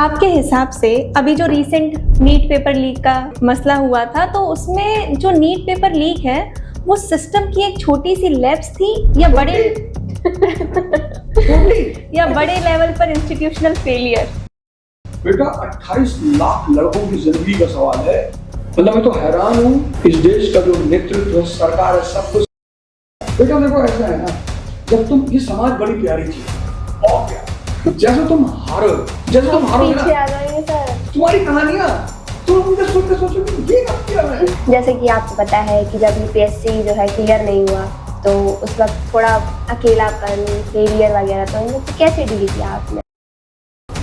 आपके हिसाब से अभी जो रीसेंट नीट पेपर लीक का मसला हुआ था, तो उसमें जो नीट पेपर लीक है वो सिस्टम की एक छोटी सी लैब्स थी या बड़े लेवल पर इंस्टीट्यूशनल फेलियर? बेटा 28 लाख लड़कों की जिंदगी का सवाल है। मतलब मैं तो हैरान हूँ, इस देश का जो नेतृत्व सरकार है सब कुछ। बेटा देखो ऐसा है ना, जब तुम ये समाज बड़ी प्यारी चीज और क्या, जैसे तुम हारोगे ना, तुम्हारी कहानियां तुम उनके सुनते सोचोगे ये कब किया मैंने। जैसे कि आपको पता है कि जब यूपीएससी जो है क्लियर नहीं हुआ तो उस वक्त थोड़ा अकेलापन, फेलियर वगैरह, तो इन लोग कैसे डील किया आपने?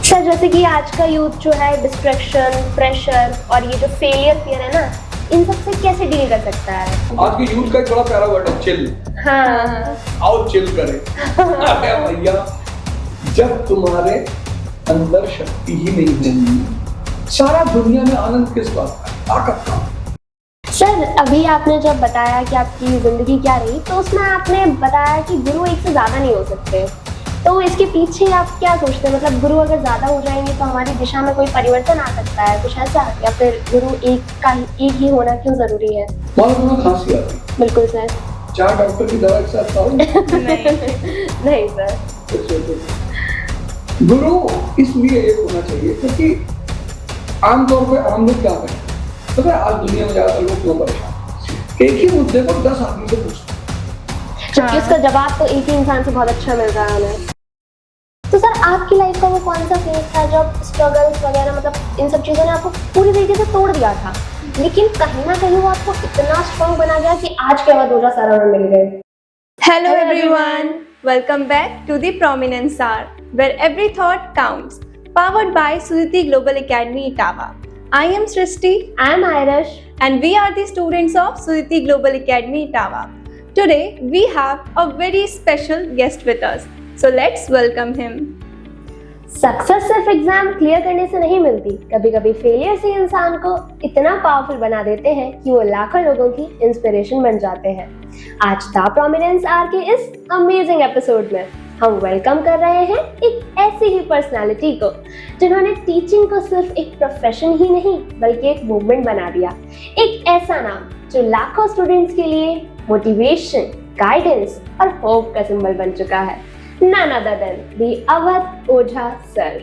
सर जैसे कि आज का यूथ जो है डिस्ट्रैक्शन, प्रेशर और ये जो फेलियर फियर है ना, इन सब से कैसे डील कर सकता है? आज के यूथ का एक बड़ा प्यारा वर्ड है चिल। हाँ, आओ चिल करें। भैया जब तुम्हारे अंदर शक्ति ही नहीं होगी, सारा दुनिया में आनंद किस बात का, ताकत का। सर अभी आपने जब बताया कि आपकी जिंदगी क्या रही, तो उसमें आपने बताया कि गुरु एक से ज्यादा नहीं हो सकते, तो इसके पीछे आप क्या सोचते हैं? मतलब गुरु अगर ज्यादा हो जाएंगे तो हमारी दिशा में कोई परिवर्तन आ सकता है, कुछ ऐसा, या फिर गुरु एक ही होना क्यों जरूरी है? मान लो तुम्हें खांसी आ रही, बिल्कुल सर। 4 डॉक्टर की दवा एक साथ खाओ? नहीं सर। गुरु इसलिए एक होना चाहिए क्योंकि आमतौर पे आम लोग क्या करें, पता है आज दुनिया में ज्यादातर लोग क्यों परेशान, एक ही मुद्दे को 10 आदमी से पूछते हैं, जबकि उसका जवाब तो एक ही इंसान से बहुत अच्छा मिल रहा है हमें। तो सर आपकी लाइफ का वो कौन सा फेज था जब स्ट्रगल्स वगैरह, मतलब इन सब चीजों ने आपको पूरी तरीके से तोड़ दिया था, लेकिन कहीं ना कहीं वो आपको इतना स्ट्रॉन्ग बना गया कि आज के बाद ओझा सर हमें मिल गए? Hello everyone, welcome back to the Prominence Hour, where every thought counts. Powered by Sudhiti Global Academy, Etawah. I am Srishti. I am Irish. And we are the students of Sudhiti Global Academy, Etawah. Today, we have a very special guest with us. So let's welcome him. Success सिर्फ exam clear करने से नहीं मिलती, कभी कभी failure से इंसान को इतना पावरफुल बना देते हैं कि वो लाखों लोगों की इंस्पिरेशन बन जाते हैं। आज द प्रोमिनेंस आर के इस अमेजिंग एपिसोड में हम वेलकम कर रहे हैं एक ऐसी ही पर्सनालिटी को जिन्होंने टीचिंग को सिर्फ एक प्रोफेशन ही नहीं बल्कि एक मूवमेंट बना दिया। एक ऐसा नाम जो लाखों स्टूडेंट्स के लिए मोटिवेशन, गाइडेंस और होप का सिंबल बन चुका है। None other than the Awadh Ojha sir.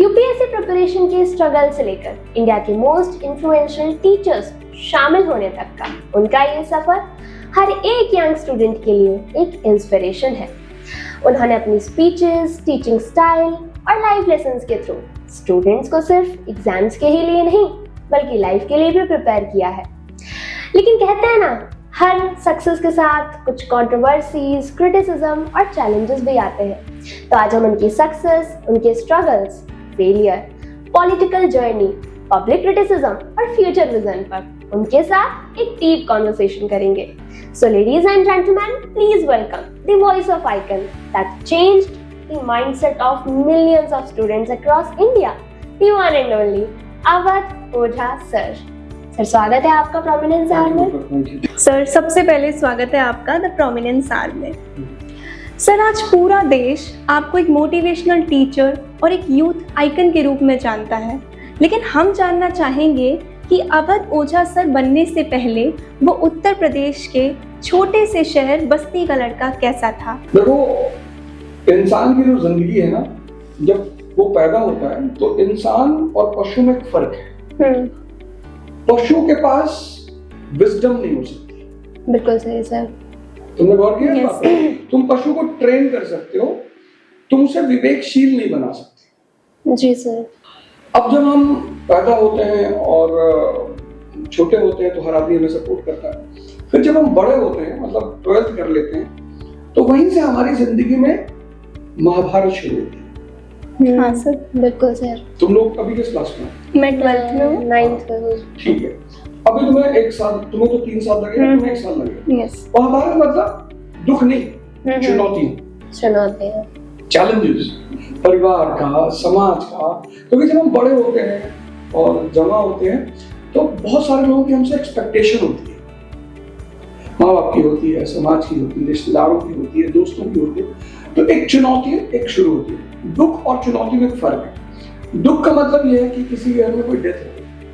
UPSC preparation के स्ट्रगल से लेकर इंडिया के मोस्ट इन्फ्लुएंशियल टीचर्स शामिल होने तक का उनका ये सफर हर एक यंग स्टूडेंट के लिए एक इंस्पिरेशन है। उन्होंने अपनी स्पीचेस, टीचिंग स्टाइल और लाइफ लेसन्स के थ्रू स्टूडेंट्स को सिर्फ एग्जाम्स के ही लिए नहीं बल्कि लाइफ के लिए भी प्रिपेयर किया है। लेकिन कहते हैं ना, हर सक्सेस के साथ कुछ कंट्रोवर्सीज, क्रिटिसिज्म और चैलेंजेस भी आते हैं। तो आज हम उनकी सक्सेस, उनके struggles, failure, political journey, public criticism और फ्यूचर विजन पर उनके साथ एक डीप कॉन्वर्सेशन करेंगे। So ladies and gentleman, please welcome the voice of icon that changed the mindset of millions of students across India, the one and only Awadh Ojha sir. Sir स्वागत है आपका prominence are में। Sir सबसे पहले स्वागत है आपका द प्रोमिनेंस आर में। सर आज पूरा देश आपको एक मोटिवेशनल टीचर और एक यूथ आइकन के रूप में जानता है, लेकिन हम जानना चाहेंगे कि अवध ओझा सर बनने से पहले वो उत्तर प्रदेश के छोटे से शहर बस्ती का लड़का कैसा था? देखो, इंसान की जो जिंदगी है ना, जब वो पैदा होता है तो इंसान और पशु में एक फर्क है। पशु के पास विजडम नहीं हो सकती। बिल्कुल सही सर। तुमने गौर किया yes. तुम पशु को ट्रेन कर सकते हो, तुम उसे विवेकशील नहीं बना सकते। जी सर। अब जब हम पैदा होते हैं और छोटे होते हैं तो हर आदमी हमें सपोर्ट करता है, फिर जब हम बड़े होते हैं, मतलब 12th कर लेते हैं, तो वहीं से हमारी जिंदगी में महाभारत शुरू होती है। हाँ सर, बिल्कुल सर। तुम लोग अभी किस क्लास में? मैं 12th में हूँ। 9th में। ठीक है, अभी तुम्हें 1 साल, तुम्हें तो 3 साल लगेगा, तुम्हें 1 साल लगेगा। यस। महाभारत मतलब दुख नहीं, चुनौती है, चैलेंजेस, परिवार का, समाज का। क्योंकि जब हम बड़े होते हैं और जमा होते हैं तो बहुत सारे लोगों की हमसे एक्सपेक्टेशन होती है, माँ बाप की होती है, समाज की होती है, रिश्तेदारों की होती है, दोस्तों की होती है। तो एक चुनौती है, एक शुरू होती है। दुख और चुनौती में एक फर्क है। दुख का मतलब ये है कि किसी घर में कोई डेथ हो,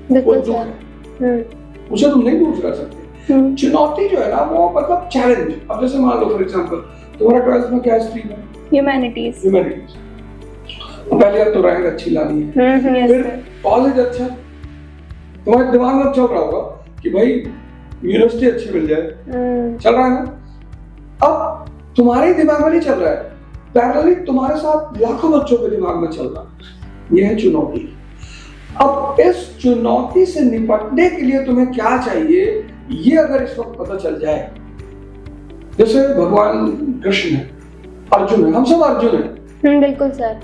वो बिल्कुल दुख सर। है, उसे तुम नहीं दूर कर सकते। चुनौती जो है ना वो मतलब चैलेंज। अब जैसे मान लो फॉर एग्जांपल तुम्हारा 12th में क्या स्ट्रीम है? ह्यूमैनिटीज। ह्यूमैनिटीज। पहले अब तो रैंक अच्छी लानी है, फिर कॉलेज अच्छा, तुम्हारे दिमाग में चल रहा होगा कि भाई यूनिवर्सिटी अच्छी मिल जाए, चल रहा है ना? अब तुम्हारे दिमाग में नहीं चल रहा है, पैरेलली तुम्हारे साथ लाखों बच्चों के दिमाग में चल रहा है। यह है चुनौती। अब इस चुनौती से निपटने के लिए तुम्हें क्या चाहिए, ये अगर इस वक्त पता चल जाए, जैसे भगवान कृष्ण है, अर्जुन है, हम सब अर्जुन है। बिल्कुल सर।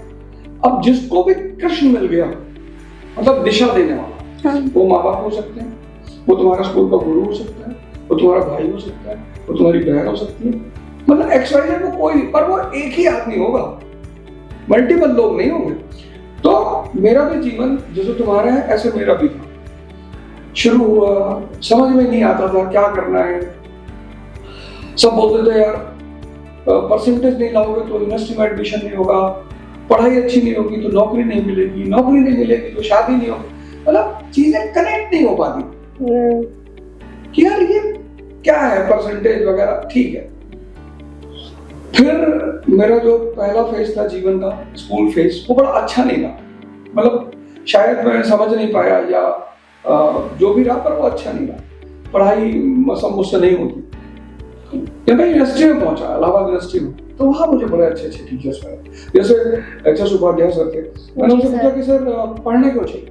अब जिसको भी कृष्ण मिल गया, मतलब दिशा देने वाला, वो माँ बाप हो सकते हैं, वो तुम्हारा स्कूल का गुरु हो सकता है, वो तुम्हारा भाई हो सकता है, वो तुम्हारी बहन हो सकती है, मतलब XYZ में कोई, पर वो एक ही आदमी होगा, मल्टीपल लोग नहीं होंगे। तो मेरा भी जीवन जैसे तुम्हारा है ऐसे मेरा भी था। शुरू हुआ, समझ में नहीं आता था क्या करना है। सब बोलते थे यार परसेंटेज नहीं लाओगे तो यूनिवर्सिटी में एडमिशन नहीं होगा, पढ़ाई अच्छी नहीं होगी तो नौकरी नहीं मिलेगी, नौकरी नहीं मिलेगी तो शादी नहीं होगी, मतलब चीजें कनेक्ट नहीं हो पाती कि यार ये क्या है परसेंटेज वगैरह। ठीक है, फिर मेरा जो पहला फेज था जीवन का, स्कूल फेज, वो बड़ा अच्छा नहीं था, मतलब शायद मैं समझ नहीं पाया या जो भी रहा, पर वो अच्छा नहीं रहा। पढ़ाई मुझसे नहीं होती। जब मैं यूनिवर्सिटी में पहुंचा, इलाहाबाद यूनिवर्सिटी में, तो वहाँ मुझे बड़े अच्छे अच्छे टीचर्स मिले, जैसे HS उपाध्याय सर थे। मैंने उनसे पूछा कि सर पढ़ने क्यों चाहिए?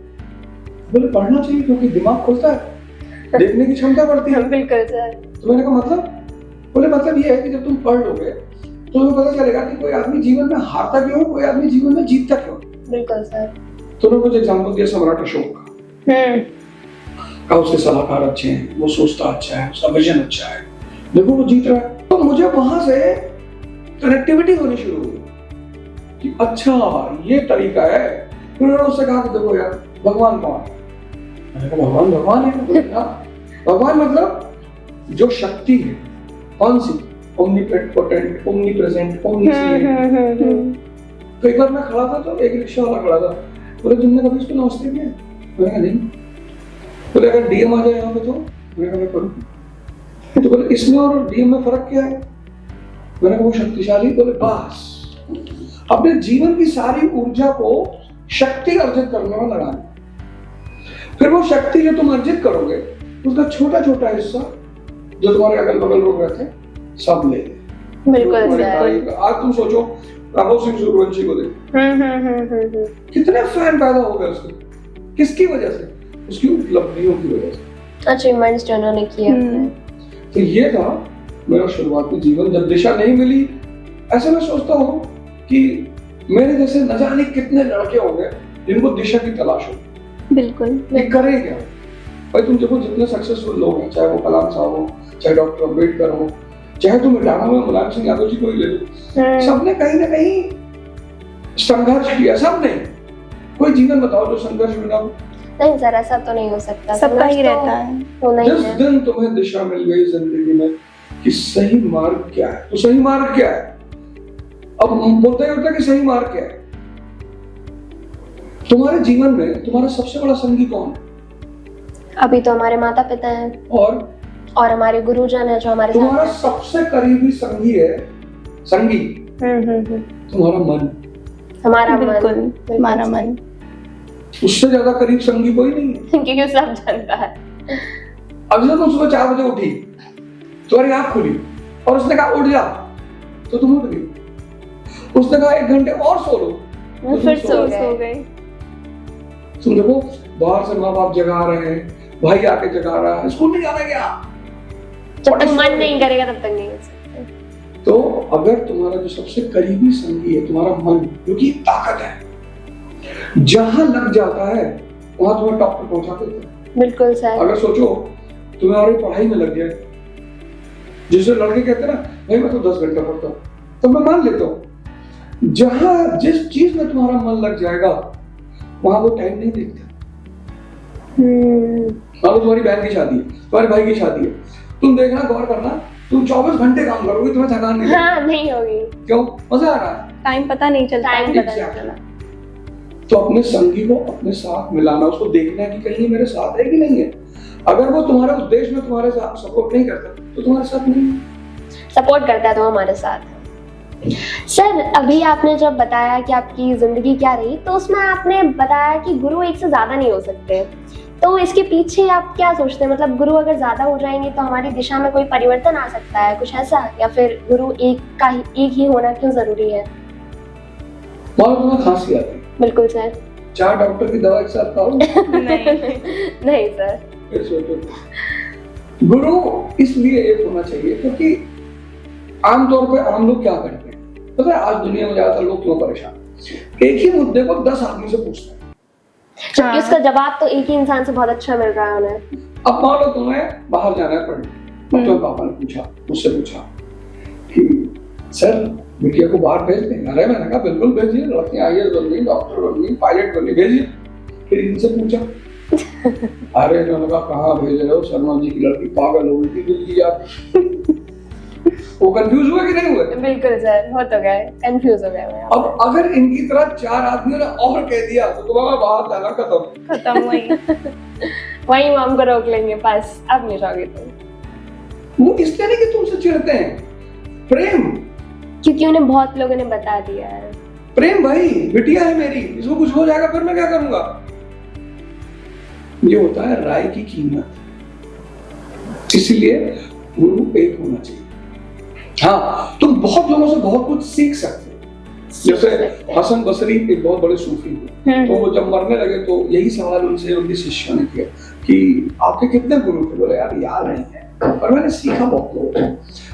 बोले पढ़ना चाहिए क्योंकि दिमाग खुलता है, देखने की क्षमता बढ़ती है। बिल्कुल सर। तो मैंने कहा मतलब? बोले मतलब ये है कि जब तुम पढ़ लोगे तो तुम्हें पता चलेगा कि कोई आदमी जीवन में हारता क्यों है, कोई आदमी जीवन में जीतता क्यों है। बिल्कुल सर। तो उन्होंने मुझे एग्जाम्पल दिया सम्राट अशोक का, उसके सलाहकार अच्छे हैं, वो सोचता अच्छा है, उसका विजन अच्छा है, देखो वो जीत रहा है। तो मुझे वहां से कनेक्टिविटी होनी शुरू हुई कि अच्छा ये तरीका है। फिर उन्होंने उससे कहा कि देखो यार भगवान कौन है? मैंने कहा भगवान भगवान है। भगवान मतलब जो शक्ति है, कौन सी? Omnipotent, omnipresent, omniscient. तो एक बार मैं खड़ा था तो एक रिक्शा वाला खड़ा था, बोले तुमने कभी इसको नमस्ते किया? मैंने कहा नहीं। बोले अगर DM आ जाए यहाँ पे तो? मैंने कहा मैं करूँ। तो बोले इसमें और DM में फर्क क्या है? मैंने कहा वो शक्तिशाली। बोले बस अपने जीवन की सारी ऊर्जा को शक्ति अर्जित करने में लगाना। फिर वो शक्ति जो तुम अर्जित करोगे उसका छोटा छोटा हिस्सा जो तुम्हारे अगल बगल लोग रहते हैं सब ले ले। बिल्कुल सर। आज तुम सोचो राघव सिंह सूर्यवंशी को देखो, कितने फैन पैदा हो गए उसके, किसकी वजह से? उसकी उपलब्धियों की वजह से, अचीवमेंट्स जो उन्होंने किए। तो ये था मेरा शुरुआती जीवन। जब दिशा नहीं मिली, ऐसे मैं सोचता हूँ कि मेरे जैसे न जाने कितने लड़के हो गए जिनको दिशा की तलाश हो। बिल्कुल। ये करें क्या? भाई तुम देखो जितने सक्सेसफुल लोग हैं, चाहे वो कलाम साहब हो, चाहे डॉक्टर अम्बेडकर हो, चाहे तुम इटावा में मुलायम सिंह यादव जी को ही ले लो, सबने कहीं ना कहीं संघर्ष किया। सबने कोई जीवन बताओ जो संघर्ष बिना हो? नहीं सर, ऐसा तो नहीं हो सकता, सबका ही रहता है। होना ही जिस है। दिन तुम्हें दिशा मिल गई जिंदगी में कि सही मार्ग क्या है, तो सही मार्ग क्या है? अब बोलते हैं कि सही मार्ग क्या है? तुम्हारे जीवन में तुम्हारा सबसे बड़ा संगी कौन है? अभी तो हमारे माता पिता हैं और हमारे गुरुजन है जो हमारे साथ तुम्हारा हैं। सबसे करीबी संगी है, संगी तुम्हारा मन। हमारा मन। बिल्कुल, हमारा मन। उससे ज्यादा करीब संगी कोई नहीं है। क्योंकि सब जानता है। अब जब तुम सुबह 4 बजे उठी, तुम्हारी आंख खुली और उसने कहा उठ जा, तो तुम उठ गई। उसने कहा 1 घंटे और सो लो, तो तुम फिर सो गए। तुम देखो बाहर से माँ बाप जगा रहे हैं, भाई आके जगा रहा है, स्कूल नहीं जाना क्या? जब तक मन नहीं करेगा तब तक नहीं हो सकते। तो अगर तुम्हारा जो सबसे करीबी संगी है तुम्हारा मन, क्योंकि ताकत है, जहां लग जाता है वहां तुम्हें टॉप पर पहुंचा देता है। बिल्कुल सर। अगर सोचो तुम्हारी पढ़ाई में लग जाए, जिसे लड़के कहते हैं ना भाई मैं तो 10 घंटा पढ़ता हूँ, तो मैं मान लेता हूँ जहां जिस चीज में तुम्हारा मन लग जाएगा वहां वो टाइम नहीं देखता। तुम्हारी बहन की शादी है, तुम्हारे भाई की शादी है, तुम देखना, गौर करना, तुम 24 घंटे काम करोगे, तुम्हें थकान नहीं हाँ, नहीं होगी। क्यों? मजा आ रहा है, टाइम पता नहीं चलता। टाइम पता नहीं चला। तो अपने संगी को अपने साथ मिलाना, उसको देखना है कि कहीं ये मेरे साथ है कि नहीं है। अगर वो तुम्हारे उस देश में तुम्हारे साथ सपोर्ट नहीं करता तो तुम्हारे साथ नहीं है। सपोर्ट करता है तो हमारे साथ है। सर, अभी आपने जब बताया कि आपकी जिंदगी क्या रही, तो उसमें आपने बताया कि गुरु एक से ज्यादा नहीं हो सकते, तो इसके पीछे आप क्या सोचते हैं? मतलब गुरु अगर ज्यादा हो जाएंगे तो हमारी दिशा में कोई परिवर्तन आ सकता है, कुछ ऐसा, या फिर गुरु एक ही होना क्यों जरूरी है? मान लो तुम्हें खांसी आती है, बिल्कुल सर। 4 डॉक्टर की दवा एक साथ खाओ? नहीं सर। फिर सोचो, गुरु इसलिए एक होना चाहिए क्योंकि आमतौर पे आम लोग क्या करते हैं पता है, आज दुनिया में ज्यादातर लोग क्यों परेशान, एक ही मुद्दे को 10 आदमी से पूछते हैं, जबकि उसका जवाब तो एक ही इंसान से बहुत अच्छा मिल रहा है उन्हें। अब मान लो तुम्हें बाहर जाना है पढ़ने, अब तुम्हारे पापा ने मुझसे पूछा कि सर बिटिया को बाहर भेज दें? अरे मैंने कहा बिल्कुल भेजिए, लड़कियां IAS बन गई, डॉक्टर बन गई, पायलट बन गई, भेजिए। फिर इनसे पूछा अरे मैंने कहा कहाँ भेज रहे हो, शर्मा जी की लड़की पागल हो गई, दिल की जाती। वो कंफ्यूज हुए कि नहीं हुए? बिल्कुल सर, हो तो गए, कंफ्यूज हो गए मैं। अब अगर इनकी तरह 4 आदमियों ने और कह दिया तो तुम्हारा बाहर जाना खत्म वही वो हमको रोक लेंगे, बस अब नहीं जाओगे तुम। वो इसलिए नहीं कि तुमसे चिढ़ते हैं, प्रेम, क्योंकि उन्हें बहुत लोगों ने बता दिया है। प्रेम भाई, बिटिया है मेरी, इसको कुछ हो जाएगा फिर मैं क्या करूंगा। ये होता है राय की कीमत, इसलिए गुरु एक होना चाहिए। हाँ, तुम बहुत लोगों से बहुत कुछ सीख सकते हो। जैसे हसन बसरी एक बहुत बड़े सूफी थे, तो वो जब मरने लगे तो यही सवाल उनसे उनके शिष्यों ने किया कि आपके कितने गुरु थे? बोले यार याद नहीं है, पर मैंने सीखा बहुत लोगों से।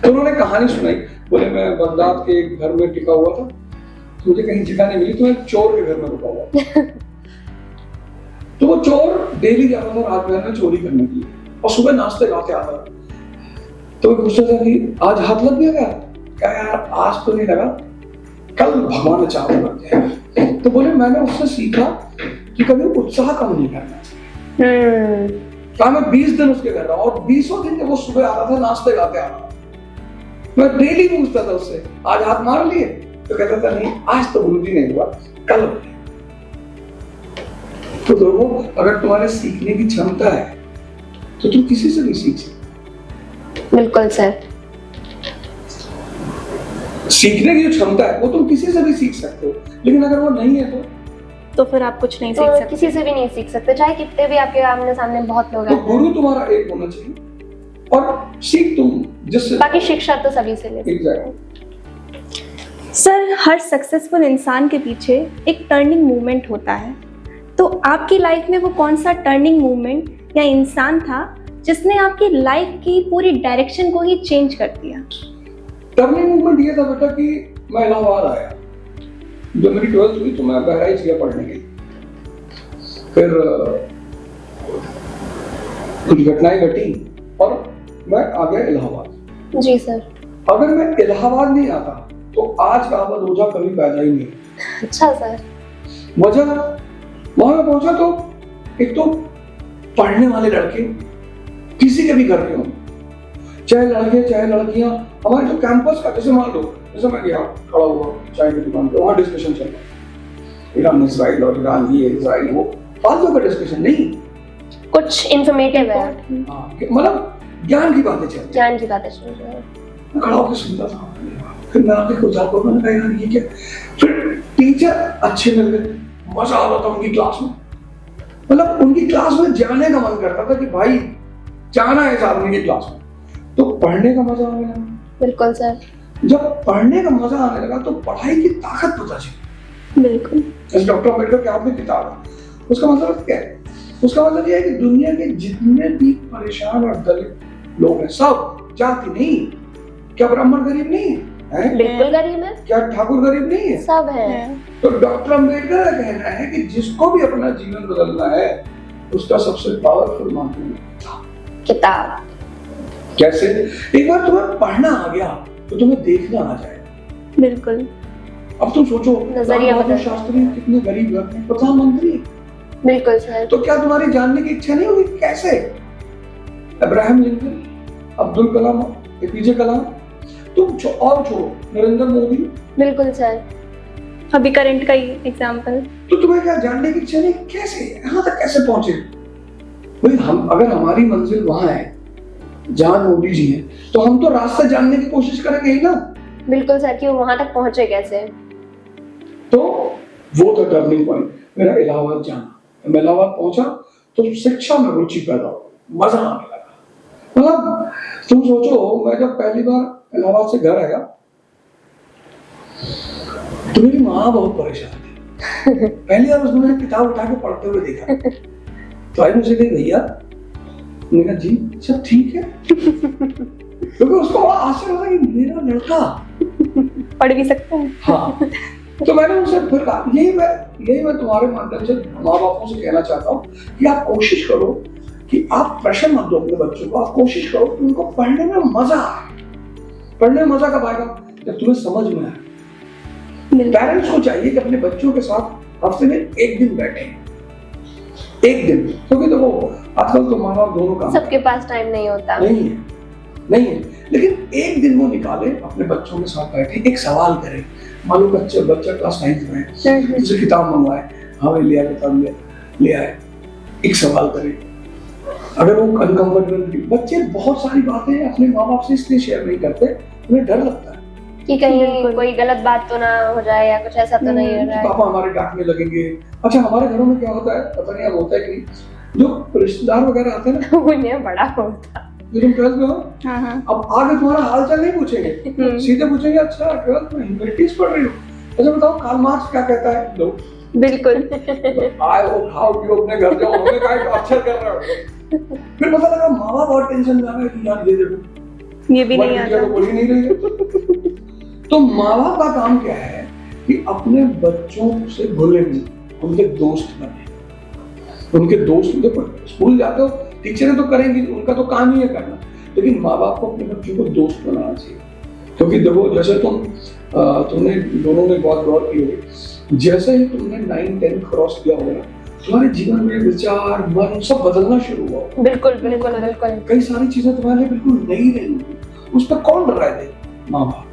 तो उन्होंने कहानी सुनाई, बोले मैं बगदाद के एक घर में टिका हुआ था, तो मुझे कहीं जगह नहीं मिली, तो मैं चोर के घर में रुका हुआ था। तो वो चोर डेली जाता था रात में चोरी करने के लिए, और सुबह नाश्ते गाते आता था। तो मैं पूछता था कि आज हाथ लग गया क्या? क्या यार आज तो नहीं लगा, कल भगवान ने चाहा लग जाएगा। तो बोले मैंने उससे सीखा कि कभी उत्साह कम नहीं करना चाहिए। तो मैं 20 दिन उसके घर रहा, और 20 दिन जब वो सुबह आता था नाश्ते गाते आता था, मैं डेली पूछता था उससे आज हाथ मार लिए? तो कहता था नहीं आज तो गुरुजी नहीं हुआ, कल। तो देखो अगर तुम्हारे सीखने की क्षमता है तो तुम किसी से भी सीख सकते। बिल्कुल सर। सीखने की जो क्षमता है वो तुम किसी से भी सीख सकते हो, लेकिन अगर वो नहीं है तो फिर आप कुछ नहीं तो सीख सकते। किसी से भी नहीं सीख सकते, चाहे कितने भी आपके आमने सामने बहुत लोग तो हैं। गुरु तुम्हारा एक होना चाहिए, और सीख तुम जिससे, बाकी शिक्षा तो सभी से ले सकते हैं। एग्जैक्टली। सर, हर सक्सेसफुल इंसान के पीछे एक टर्निंग मूवमेंट होता है, तो आपकी लाइफ में वो कौन सा टर्निंग मूवमेंट या इंसान था जिसने आपकी लाइफ की पूरी डायरेक्शन को ही चेंज कर दिया? टर्निंग मूवमेंट ये था बेटा कि मैं इलाहाबाद आया, जब मेरी 12th हुई तो मैं बहराइच गया पढ़ने गई, फिर कुछ घटनाएं घटी और मैं आ गया इलाहाबाद। जी सर। अगर मैं इलाहाबाद नहीं आता तो आज का अहमद ओझा कभी पैदा ही नहीं। अच्छा सर। वजह वहां मैं पहुंचा तो एक तो पढ़ने वाले लड़के किसी के भी घर के हों, चाहे लड़के चाहे लड़कियां, हमारे जो कैंपस का, जैसे मान लो जैसे मैं गया खड़ा हुआ चाय की दुकान पे, वहां डिस्कशन चल रहा है ईरान इजराइल और ईरान ये इजराइल वो, फालतू का डिस्कशन नहीं, कुछ इंफॉर्मेटिव है, मतलब ज्ञान की बातें चल रही, ज्ञान की बातें चल रही है। मैं खड़ा होकर सुनता था, फिर मैं आके खुद जाकर मैंने कहा यार ये क्या, फिर टीचर अच्छे मिल गए, मजा आ रहा था उनकी क्लास में, मतलब उनकी क्लास में जाने का मन करता था कि भाई जाना है इस आदमी की क्लास में, तो पढ़ने का मजा आने लगा। बिल्कुल सर। जब पढ़ने का मजा आने लगा तो पढ़ाई की ताकत पता चली। बिल्कुल। जैसे डॉक्टर अम्बेडकर के हाथ में किताब है, उसका मतलब क्या है? उसका मतलब यह है कि दुनिया के जितने भी परेशान और दलित लोग हैं, सब जाति नहीं, क्या ब्राह्मण गरीब नहीं है? बिल्कुल गरीब है। क्या ठाकुर गरीब नहीं है? सब है। तो डॉक्टर अम्बेडकर का कहना है कि जिसको भी अपना जीवन बदलना है उसका सबसे पावरफुल माध्यम है किताब। कैसे? एक बार तुम्हें पढ़ना आ गया तो तुम्हें देखना आ जाएगा। बिल्कुल। अब तुम सोचो नजरिया बदल, शास्त्री कितने गरीब घर में प्रधानमंत्री, बिल्कुल सर। तो क्या तुम्हारी जानने की इच्छा नहीं होगी कैसे Abraham Lincoln, Abdul Kalam, APJ कलाम, तुम और छोड़ो नरेंद्र मोदी, बिल्कुल सर। अभी करंट का ही एग्जांपल, तो तुम्हें क्या जानने की इच्छा नहीं, कैसे यहाँ तक कैसे पहुंचे? भाई हम अगर हमारी मंजिल वहां है जहां मोदी जी हैं, तो हम तो रास्ता जानने की कोशिश करेंगे ही ना। बिल्कुल सर, कि वो वहां तक पहुंचे कैसे। तो वो था टर्निंग पॉइंट मेरा, इलाहाबाद जाना। मैं इलाहाबाद पहुंचा तो शिक्षा में रुचि पैदा हो, मजा आने लगा। मतलब तुम सोचो, मैं जब पहली बार इलाहाबाद से घर आया तो मेरी माँ बहुत परेशान थी। पहली बार उसने मुझे किताब उठा के पढ़ते हुए देखा, तो आई मुझे कही, भैया, मैंने कहा जी सब ठीक है। क्योंकि उसको बड़ा आश्चर्य था कि मेरा लड़का पढ़ भी सकता है। हाँ, तो मैंने उनसे फिर कहा, यही मैं तुम्हारे माध्यम से माँ बापों से कहना चाहता हूँ कि आप कोशिश करो कि आप प्रेशर मत दो अपने बच्चों को। आप कोशिश करो कि उनको पढ़ने में मजा आए। पढ़ने में मजा कब आएगा? जब तुम्हें समझ में आए। पेरेंट्स को चाहिए कि अपने बच्चों के साथ हफ्ते में एक दिन बैठे, एक दिन। क्योंकि देखो आजकल तो माँ बाप दोनों काम, सबके पास टाइम नहीं होता, नहीं है, लेकिन एक दिन वो निकाले, अपने बच्चों के साथ बैठे, एक सवाल करे। मान लो बच्चा क्लास 9th में है, जैसे किताब मंगवाए, हाँ भाई लिया किताब, ले आए, एक सवाल करे। अगर वो अनकंफर्टेबल, बच्चे बहुत सारी बातें अपने माँ बाप से इसलिए शेयर नहीं करते, उन्हें डर लगता है कि कहीं कोई गलत बात तो ना हो जाए या कुछ ऐसा तो नहीं हो रहा है, पापा हमारे डांटने लगेंगे। अच्छा, हमारे घरों में क्या होता है पता नहीं, अब होता है कि जो रिश्तेदार वगैरह आते हैं ना, उन्हें बड़ा होता है। जो तुम 12th में हो, अब आगे तुम्हारा हाल चाल नहीं पूछेंगे, सीधे पूछेंगे, अच्छा 12th में ह्यूमैनिटीज पढ़ रही हो, अच्छा बताओ कार्ल मार्क्स क्या कहता है? लो बिल्कुल। आए हो, खाओ पियो, अपने घर जाओ, हमें क्या टॉर्चर कर रहे हो। फिर पता लगा माँ बाप और टेंशन में आ गए कि यार ये देखो, ये भी नहीं आता, तो बोल ही नहीं रही है। तो माँ बाप का काम क्या है कि अपने बच्चों से भूले नहीं, उनके दोस्त बने। उनके दोस्त, देखो स्कूल जाते हो, टीचरें तो करेंगी, उनका तो काम ही है करना, लेकिन माँ बाप को अपने बच्चों को दोस्त बनाना चाहिए। क्योंकि देखो जैसे तुमने दोनों ने बहुत गौर की होगी, जैसे ही तुमने 9-10 क्रॉस किया होगा, तुम्हारे जीवन में विचार, मन सब बदलना शुरू हुआ। बिल्कुल बिल्कुल बिल्कुल। कई सारी चीजें तुम्हारे लिए बिल्कुल नई रहेंगी, उस पर कौन डर रहे थे? माँ बाप।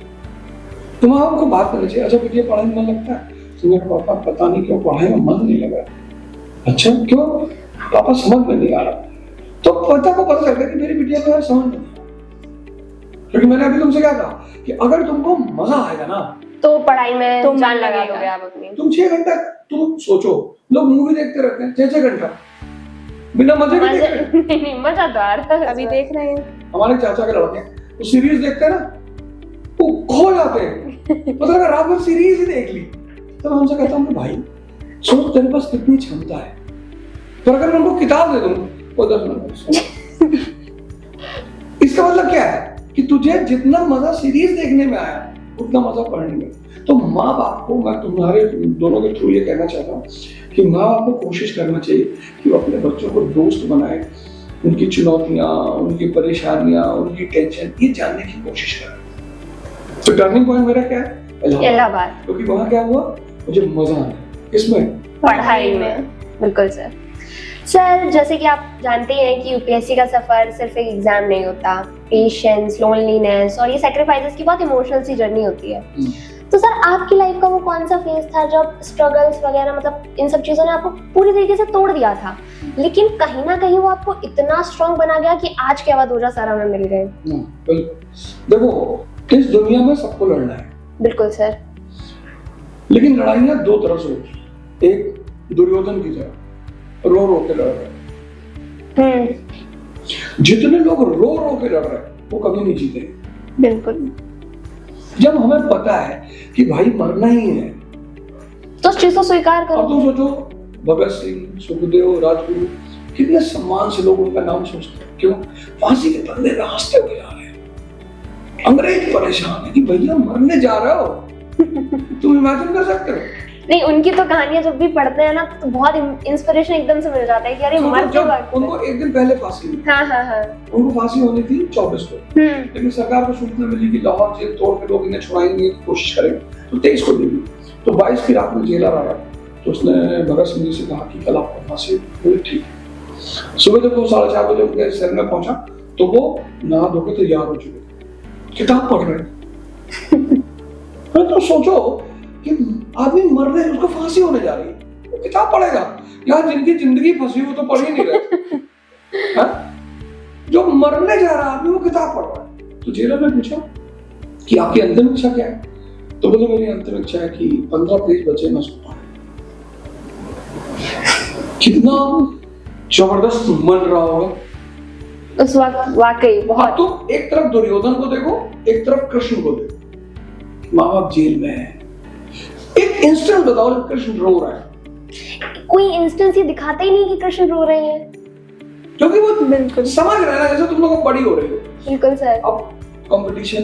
तुम आपको बात करनी चाहिए, अच्छा बेटिया पढ़ाई में मन लगता है? तुम्हें पापा पता नहीं क्यों पढ़ाई में मन नहीं लगा। अच्छा क्यों? पापा समझ में नहीं आ रहा। तो पिता को पता चलता है कि मेरी बिटिया को यार समझ में नहीं आ रहा। क्योंकि मैंने अभी तुमसे क्या कहा कि अगर तुमको मजा आएगा ना, तो पढ़ाई में तुम जान लगा दोगे आप अपनी। तुम 6 घंटा, तुम सोचो, लोग मूवी देखते रहते हैं 6-6 घंटा बिना मजे के देख रहे हैं। नहीं मजा तो आ रहा है, अभी देख रहे हैं। हमारे चाचा के लड़के वो सीरीज देखते हैं ना, वो खो जाते हैं, मतलब अगर रात भर सीरीज ही देख ली। तो मैं उनसे कहता हूँ भाई सोच तेरे पास कितनी क्षमता है, पर अगर मैं उनको किताब दे दूं वो 10 मिनट इसका मतलब क्या है कि तुझे जितना मजा सीरीज देखने में आया उतना मजा पढ़ने में। तो माँ बाप को मैं तुम्हारे दोनों के थ्रू ये कहना चाहता हूँ कि माँ बाप को कोशिश करना चाहिए कि वो अपने बच्चों को दोस्त बनाए, उनकी चुनौतियां, उनकी परेशानियां, उनकी टेंशन ये जानने की कोशिश करें। तो टर्निंग पॉइंट मेरा क्या है? इलाहाबाद। क्योंकि वहां क्या हुआ, मुझे मजा आया इसमें, पढ़ाई में। बिल्कुल सर। सर जैसे कि आप जानते हैं कि यूपीएससी का सफर सिर्फ एक एग्जाम नहीं होता, पेशेंस, लोनलीनेस और ये सैक्रिफाइसेस की बहुत इमोशनल सी जर्नी होती है। तो सर आपकी लाइफ का वो कौन सा फेज था जब स्ट्रगल्स वगैरह, मतलब इन सब चीजों ने आपको पूरी तरीके से तोड़ दिया था, लेकिन कहीं ना कहीं वो आपको इतना स्ट्रांग बना गया कि आज के बाद ऊर्जा सारा में मिल गए? देखो इस दुनिया में सबको लड़ना है। बिल्कुल सर। लेकिन लड़ाइयां दो तरह से होती है, एक दुर्योधन की तरह रो रो के लड़ रहे। जितने लोग रो रो के लड़ रहे वो कभी नहीं जीते। बिल्कुल। जब हमें पता है कि भाई मरना ही है तो उस चीज को स्वीकार करो। अब तुम सोचो भगत सिंह, सुखदेव, राजगुरु, कितने सम्मान से लोग उनका नाम सोचते हैं। क्यों? फांसी के फंदे पे हंसते हुए जा रहे हैं। अंग्रेज परेशान है कि भैया मरने जा रहे हो। तुम इमेजिन कर सकते हो? नहीं, उनकी तो कहानियां जब भी पढ़ते हैं ना तो बहुत इंस्पिरेशन एकदम से मिल जाता है कि अरे मरते वक्त उनको एक दिन पहले फांसी हुई। हाँ। उनको फांसी होनी थी 24 को, लेकिन सरकार को सूचना मिली कि लाहौर जेल तोड़ के लोग इन्हें छुड़ाएंगे की कोशिश करेंगे, तो 23 को देगी। तो 22 की रात में जेलर आया, तो उसने भगत सिंह जी से कहा कि कल आपको फांसी हुई। ठीक है। सुबह जब वो 4:30 बजे उनके शहर में पहुंचा तो वो नहा धो के तैयार हो चुके, किताब पढ़ रहे। तो सोचो कि आदमी मर रहे, उसको फांसी होने जा रही है, किताब पढ़ेगा यार, जिनकी जिंदगी फंसी वो तो पढ़ ही नहीं रहे। हाँ? जो मरने जा रहा आदमी वो किताब पढ़ रहा है। तो जेलर ने पूछा कि आपकी अंतिम इच्छा क्या है? तो बोले मेरी अंतिम इच्छा है कि 15 पेज बचे मैं उसको पढ़ूं। कितना जबरदस्त मन रहा होगा उस वक्त, वाकई बहुत। अब तुम एक तरफ दुर्योधन को देखो, एक तरफ कृष्ण को देखो, माँ बाप जेल में है। एक इंस्टेंट बताओ जब कृष्ण रो रहा है, कोई इंस्टेंस ही दिखाता ही नहीं कि कृष्ण रो रहे हैं। क्योंकि वो बिल्कुल समझ रहे हैं ना, जैसे तुम लोग बड़ी हो रहे हो। बिल्कुल सर। अब कंपटीशन,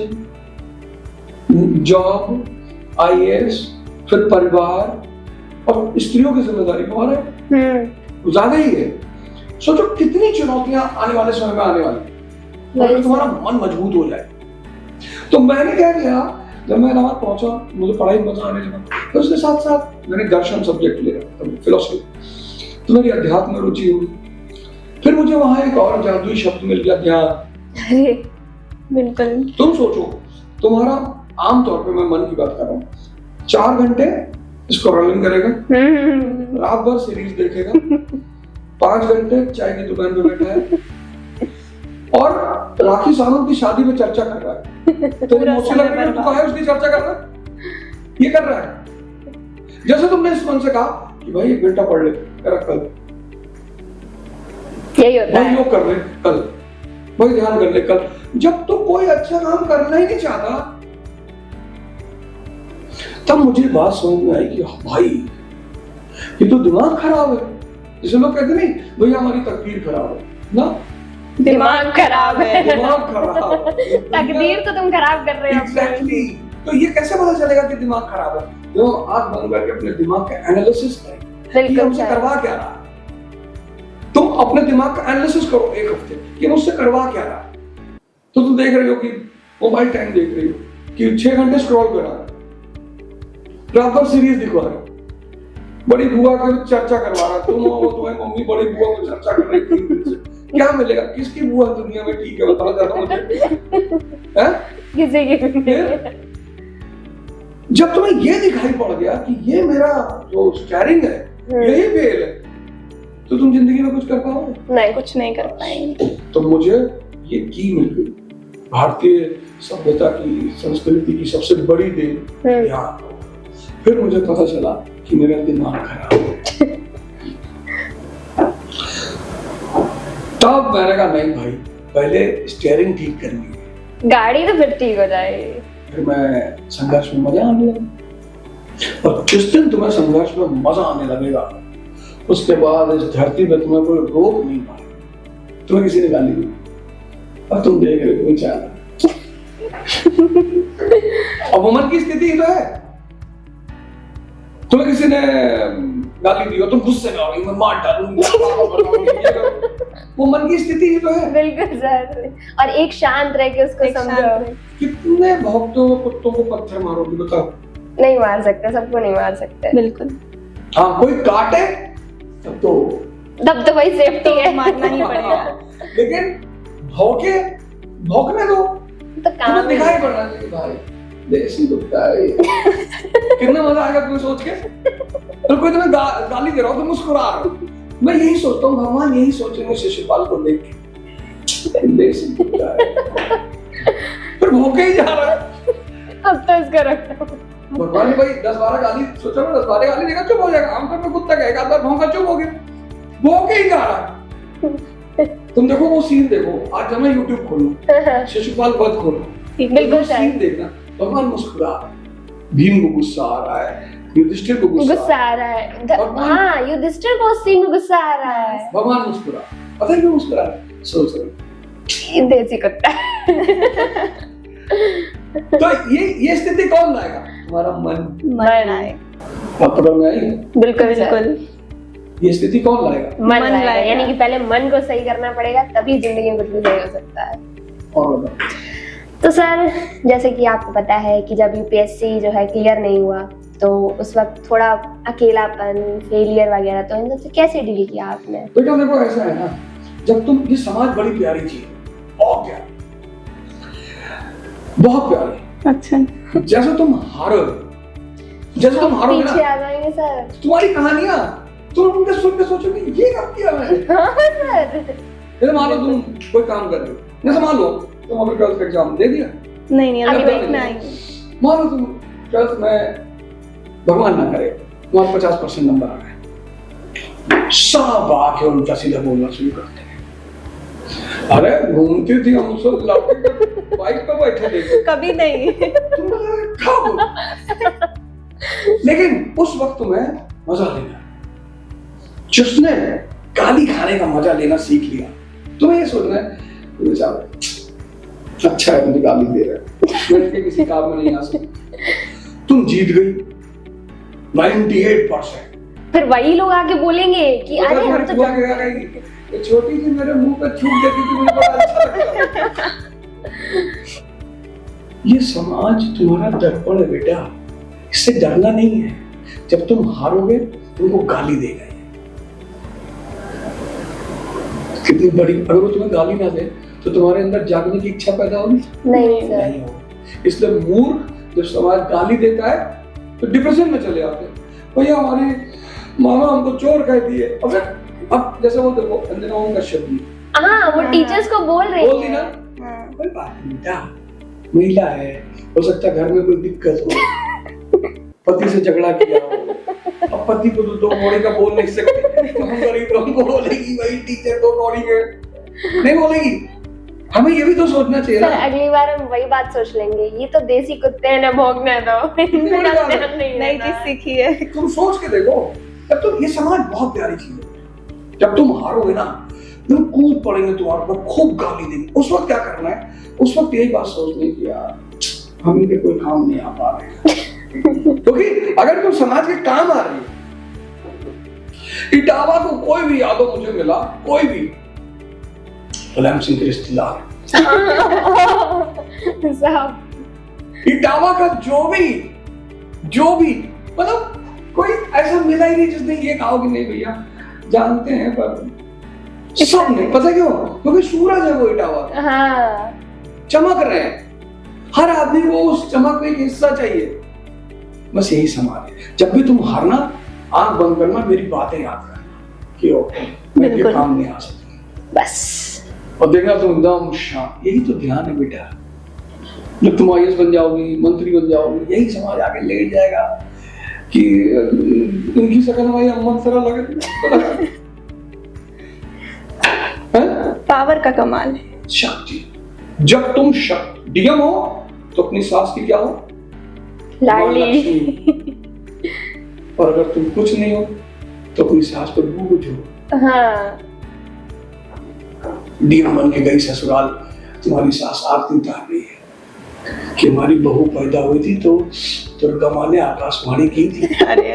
जॉब, आईएएस, फिर परिवार और स्त्रियों की जिम्मेदारी हमारा ज्यादा ही है। सोचो कितनी चुनौतियां आने वाले समय में आने वाली, और तुम्हारा मन मजबूत हो जाए। तो मैंने क्या किया, जब मैं इलाहाबाद पहुंचा मुझे पढ़ाई में मजा आने लगा, तो उसके साथ साथ मैंने दर्शन सब्जेक्ट लिया, फिलोसफी। तो मेरी अध्यात्म में रुचि हुई। फिर मुझे वहां एक और जादुई शब्द मिल गया, ध्यान। बिल्कुल। तुम सोचो, तुम्हारा आमतौर पे, मैं मन की बात कर रहा हूँ, 4 घंटे इसको रनिंग करेगा, रात भर सीरीज देखेगा, 5 घंटे चाय की दुकान पे बैठा है और राखी सावंत की शादी में चर्चा कर रहा है। तो मुझे लग रहा है तू है उसकी चर्चा कर रहा है, ये कर रहा है। जैसे तुमने इस मन से कहा कि भाई 1 घंटा पढ़ ले, करा कल, यही होता है। योग कर ले कल, भाई ध्यान कर ले कल। जब तो कोई अच्छा काम करना ही नहीं चाहता, तब मुझे बात समझ में आई कि भाई ये तो दिमाग खराब है। जैसे लोग कहते नहीं भैया हमारी तकदीर खराब है ना, दिमाग खराब है। दिमाग खराब है। तकदीर तो तुम खराब कर रहे हो। एग्जैक्टली। तो ये कैसे पता चलेगा कि दिमाग खराब है? जो आंख बंद करके अपने दिमाग का एनालिसिस करें कि हमसे करवा क्या रहा है। तुम अपने दिमाग का एनालिसिस करो 1 हफ्ते कि मुझसे करवा क्या रहा है। तो तुम देख रहे हो कि मोबाइल टाइम देख रही हो कि 6 घंटे स्क्रॉल कर रहा है, रात भर सीरीज दिखवा रहे हो, बड़ी बुआ की चर्चा करवा रहा, तुम्हारी मम्मी बड़ी बुआ को चर्चा कर रही थी 3 दिन से। क्या मिलेगा? किसकी बुआ दुनिया में ठीक है बताना चाहता हूँ मुझे। किसी की। जब तुम्हें ये दिखाई पड़ गया कि ये मेरा जो स्टेयरिंग है यही फेल है, तो तुम जिंदगी में कुछ कर पाओगे? नहीं, कुछ नहीं कर पाएंगे। तो मुझे ये की मिल गई, भारतीय सभ्यता की, संस्कृति की सबसे बड़ी देन ध्यान। फिर मुझे पता चला कि मेरा दिमाग खराब है। तब मैंने कहा नहीं भाई, पहले स्टीयरिंग ठीक करनी है, गाड़ी तो फिर ठीक हो जाएगी। फिर मैं संघर्ष में मजा आने लगा। और जिस दिन तुम्हें संघर्ष में मजा आने लगेगा, उसके बाद इस धरती पे तुम्हें कोई रोक नहीं पाएगा। तुम्हें किसी ने गाली दी और तुम देख रहे हो बेचारा। अब वो मन की स्थिति ही तो है। तुम्हें किसी ने गाली दी और तुम गुस्से में आओगे, मैं मार डालूंगा। वो मन की स्थिति ही तो है। बिल्कुल सर। और एक शांत रह के उसको समझो। कितने भौंकते हुए कुत्तों को पत्थर मारोगे बताओ? नहीं मार सकते, सबको नहीं मार सकते। बिल्कुल। हाँ, कोई काटे तब तो भाई सेफ्टी है, मारना ही पड़ेगा। लेकिन भौंकने दो तो काम दिखाई पड़ रहा है भाई देसी कुत्ता है। कितना मजा आएगा तुम्हें सोच के। और कोई तुम्हें गाली दे रहा हो तो मुस्कुरा रहा हो। मैं यही सोचता हूँ, भगवान यही सोचेंगे शिशुपाल को देख के, देसी कुत्ता है। फिर भौंके ही जा रहा है। अब तो इसको रखो। भगवान ने भाई 10-12 गाली सोचा, 10-12 गाली देगा चुप हो जाएगा। आमतौर पर कुत्ता कहेगा, एक आध बार भौंका चुप हो गया, भौंके ही जा रहा है। तुम देखो वो सीन देखो, आज जब मैं YouTube खोलूं, शिशुपाल वध खोलूं, बिल्कुल सीन देखना, भगवान मुस्कुरा, भीम को गुस्सा आ रहा है, युधिष्ठिर को गुस्सा आ रहा है। हाँ, युधिष्ठिर को उस सीन में गुस्सा आ रहा है। भगवान मुस्कुरा, पता है क्यों मुस्कुरा रहा है? सोच रहे देसी कुत्ता। तो ये स्थिति कौन लाएगा? तुम्हारा मन आए। पकड़ में आई? बिल्कुल। ये स्थिति कौन लाएगा? मन लाएगा। यानी कि पहले मन को सही करना पड़ेगा, तभी जिंदगी में कुछ भी सही हो सकता है। और बताओ। तो सर, जैसे कि आपको पता है कि जब यूपीएससी जो है क्लियर नहीं हुआ, तो उस वक्त थोड़ा अकेलापन, फेलियर वगैरह, तो इन सबसे कैसे डील किया आपने? बेटा देखो ऐसा है ना, जब तुम, ये समाज बड़ी प्यारी चीज है, बहुत प्यारी, बहुत प्यारी। अच्छा। जैसे तुम हारो पीछे आ जाएंगे करेंगे सर? तुम्हारी कहानियां तुम उनके सुन के सोचोगे ये कब किया मैंने। हाँ सर। जैसे मान लो तुम कोई काम कर रहे हो, जैसे मान लो तुम अभी 12th का एग्जाम दे दिया, नहीं अभी अभी 12th में आएंगे। मान लो तुम 12th में भगवान ना करे तुम्हारे 50% नंबर आ गए, सब आके उल्टा सीधा बोलना शुरू करते हैं। अरे घूमती थी हम सब बाइक पे बैठे थे, कभी नहीं। तुम क्या बोल। लेकिन उस वक्त में मजा लेना, जिसने गाली खाने का मजा लेना सीख लिया, तुम्हें ये सोचना है बेचारा अच्छा है मुझे गाली दे रहा है, मैं इनके किसी काम में नहीं आ सकता। तुम जीत गई 98%। फिर वही लोग आके बोलेंगे कि अरे हम तो ये छोटी सी मेरे मुंह पे छूट देती थी, मुझे बड़ा अच्छा लगता। ये समाज तुम्हारा दर्पण है बेटा, इससे डरना नहीं है। जब तुम हारोगे तुमको गाली देगा। कितनी बड़ी, अगर वो तुम्हें गाली ना दे तो तुम्हारे अंदर जागने की इच्छा पैदा होगी? नहीं सर। नहीं होगी। इसलिए मूर्ख जब समाज गाली देता है तो डिप्रेशन में चले जाते हैं। भैया हमारी मामा हमको चोर कह दिए। अब जैसे वो देखो अंजना ओम कश्यप जी, हाँ वो टीचर्स को बोल रही बोल दी ना, कोई बात नहीं बेटा, महिला है, हो सकता है घर में कोई दिक्कत हो, पति से झगड़ा किया हो, अब पति को तो दो कौड़ी का बोल नहीं सकते, तो हम गरीब लोगों को बोलेगी वही टीचर दो कौड़ी के नहीं बोलेगी। हमें ये भी तो सोचना चाहिए ना। सर अगली बार हम वही बात सोच लेंगे, ये तो देसी कुत्ते हैं ना, भौंकने दो, इनसे नई चीज सीखी है। तुम सोच के देखो, जब तुम, ये समाज बहुत प्यारी चीज है। जब तुम हारोगे ना, तुम कूद पड़ेंगे तुम्हारे ऊपर, खूब गाली देंगे। उस वक्त क्या करना है, उस वक्त यही बात सोचनी कि यार हम इनके कोई काम नहीं आ पा रहे। क्योंकि अगर तुम समाज के काम आ रही हो, इटावा को कोई भी यादव मुझे मिला, कोई भी गुलाम सिंह रिश्तेदार, इटावा का जो भी मतलब कोई ऐसा मिला ही नहीं जिसने ये कहा कि नहीं भैया जानते हैं, पर सब नहीं पता क्यों, क्योंकि सूरज है वो इटावा, हाँ चमक रहे हैं। हर आदमी को उस चमक में एक हिस्सा चाहिए। बस यही समाज है। जब भी तुम हारना, आंख बंद करना, मेरी बातें याद करना कि मैं ये काम नहीं आ सकती, बस। और देखना तुम एकदम शांत। यही तो ध्यान है बेटा। जब तुम IAS बन जाओगी, मंत्री बन जाओगी, यही समाज आके लेट जाएगा कि इनकी शकल भाई अम्मा तरह लगे। पावर का कमाल है। शक्ति। जब तुम DM हो तो अपनी सास की क्या हो, लाडली। और अगर तुम कुछ नहीं हो तो अपनी सास पर बोझ हो। हाँ DM बन के गई ससुराल, तुम्हारी सास आरती उतार रही है कि हमारी बहू पैदा हुई थी तो दुर्गा माँ ने आकाशवाणी की थी। अरे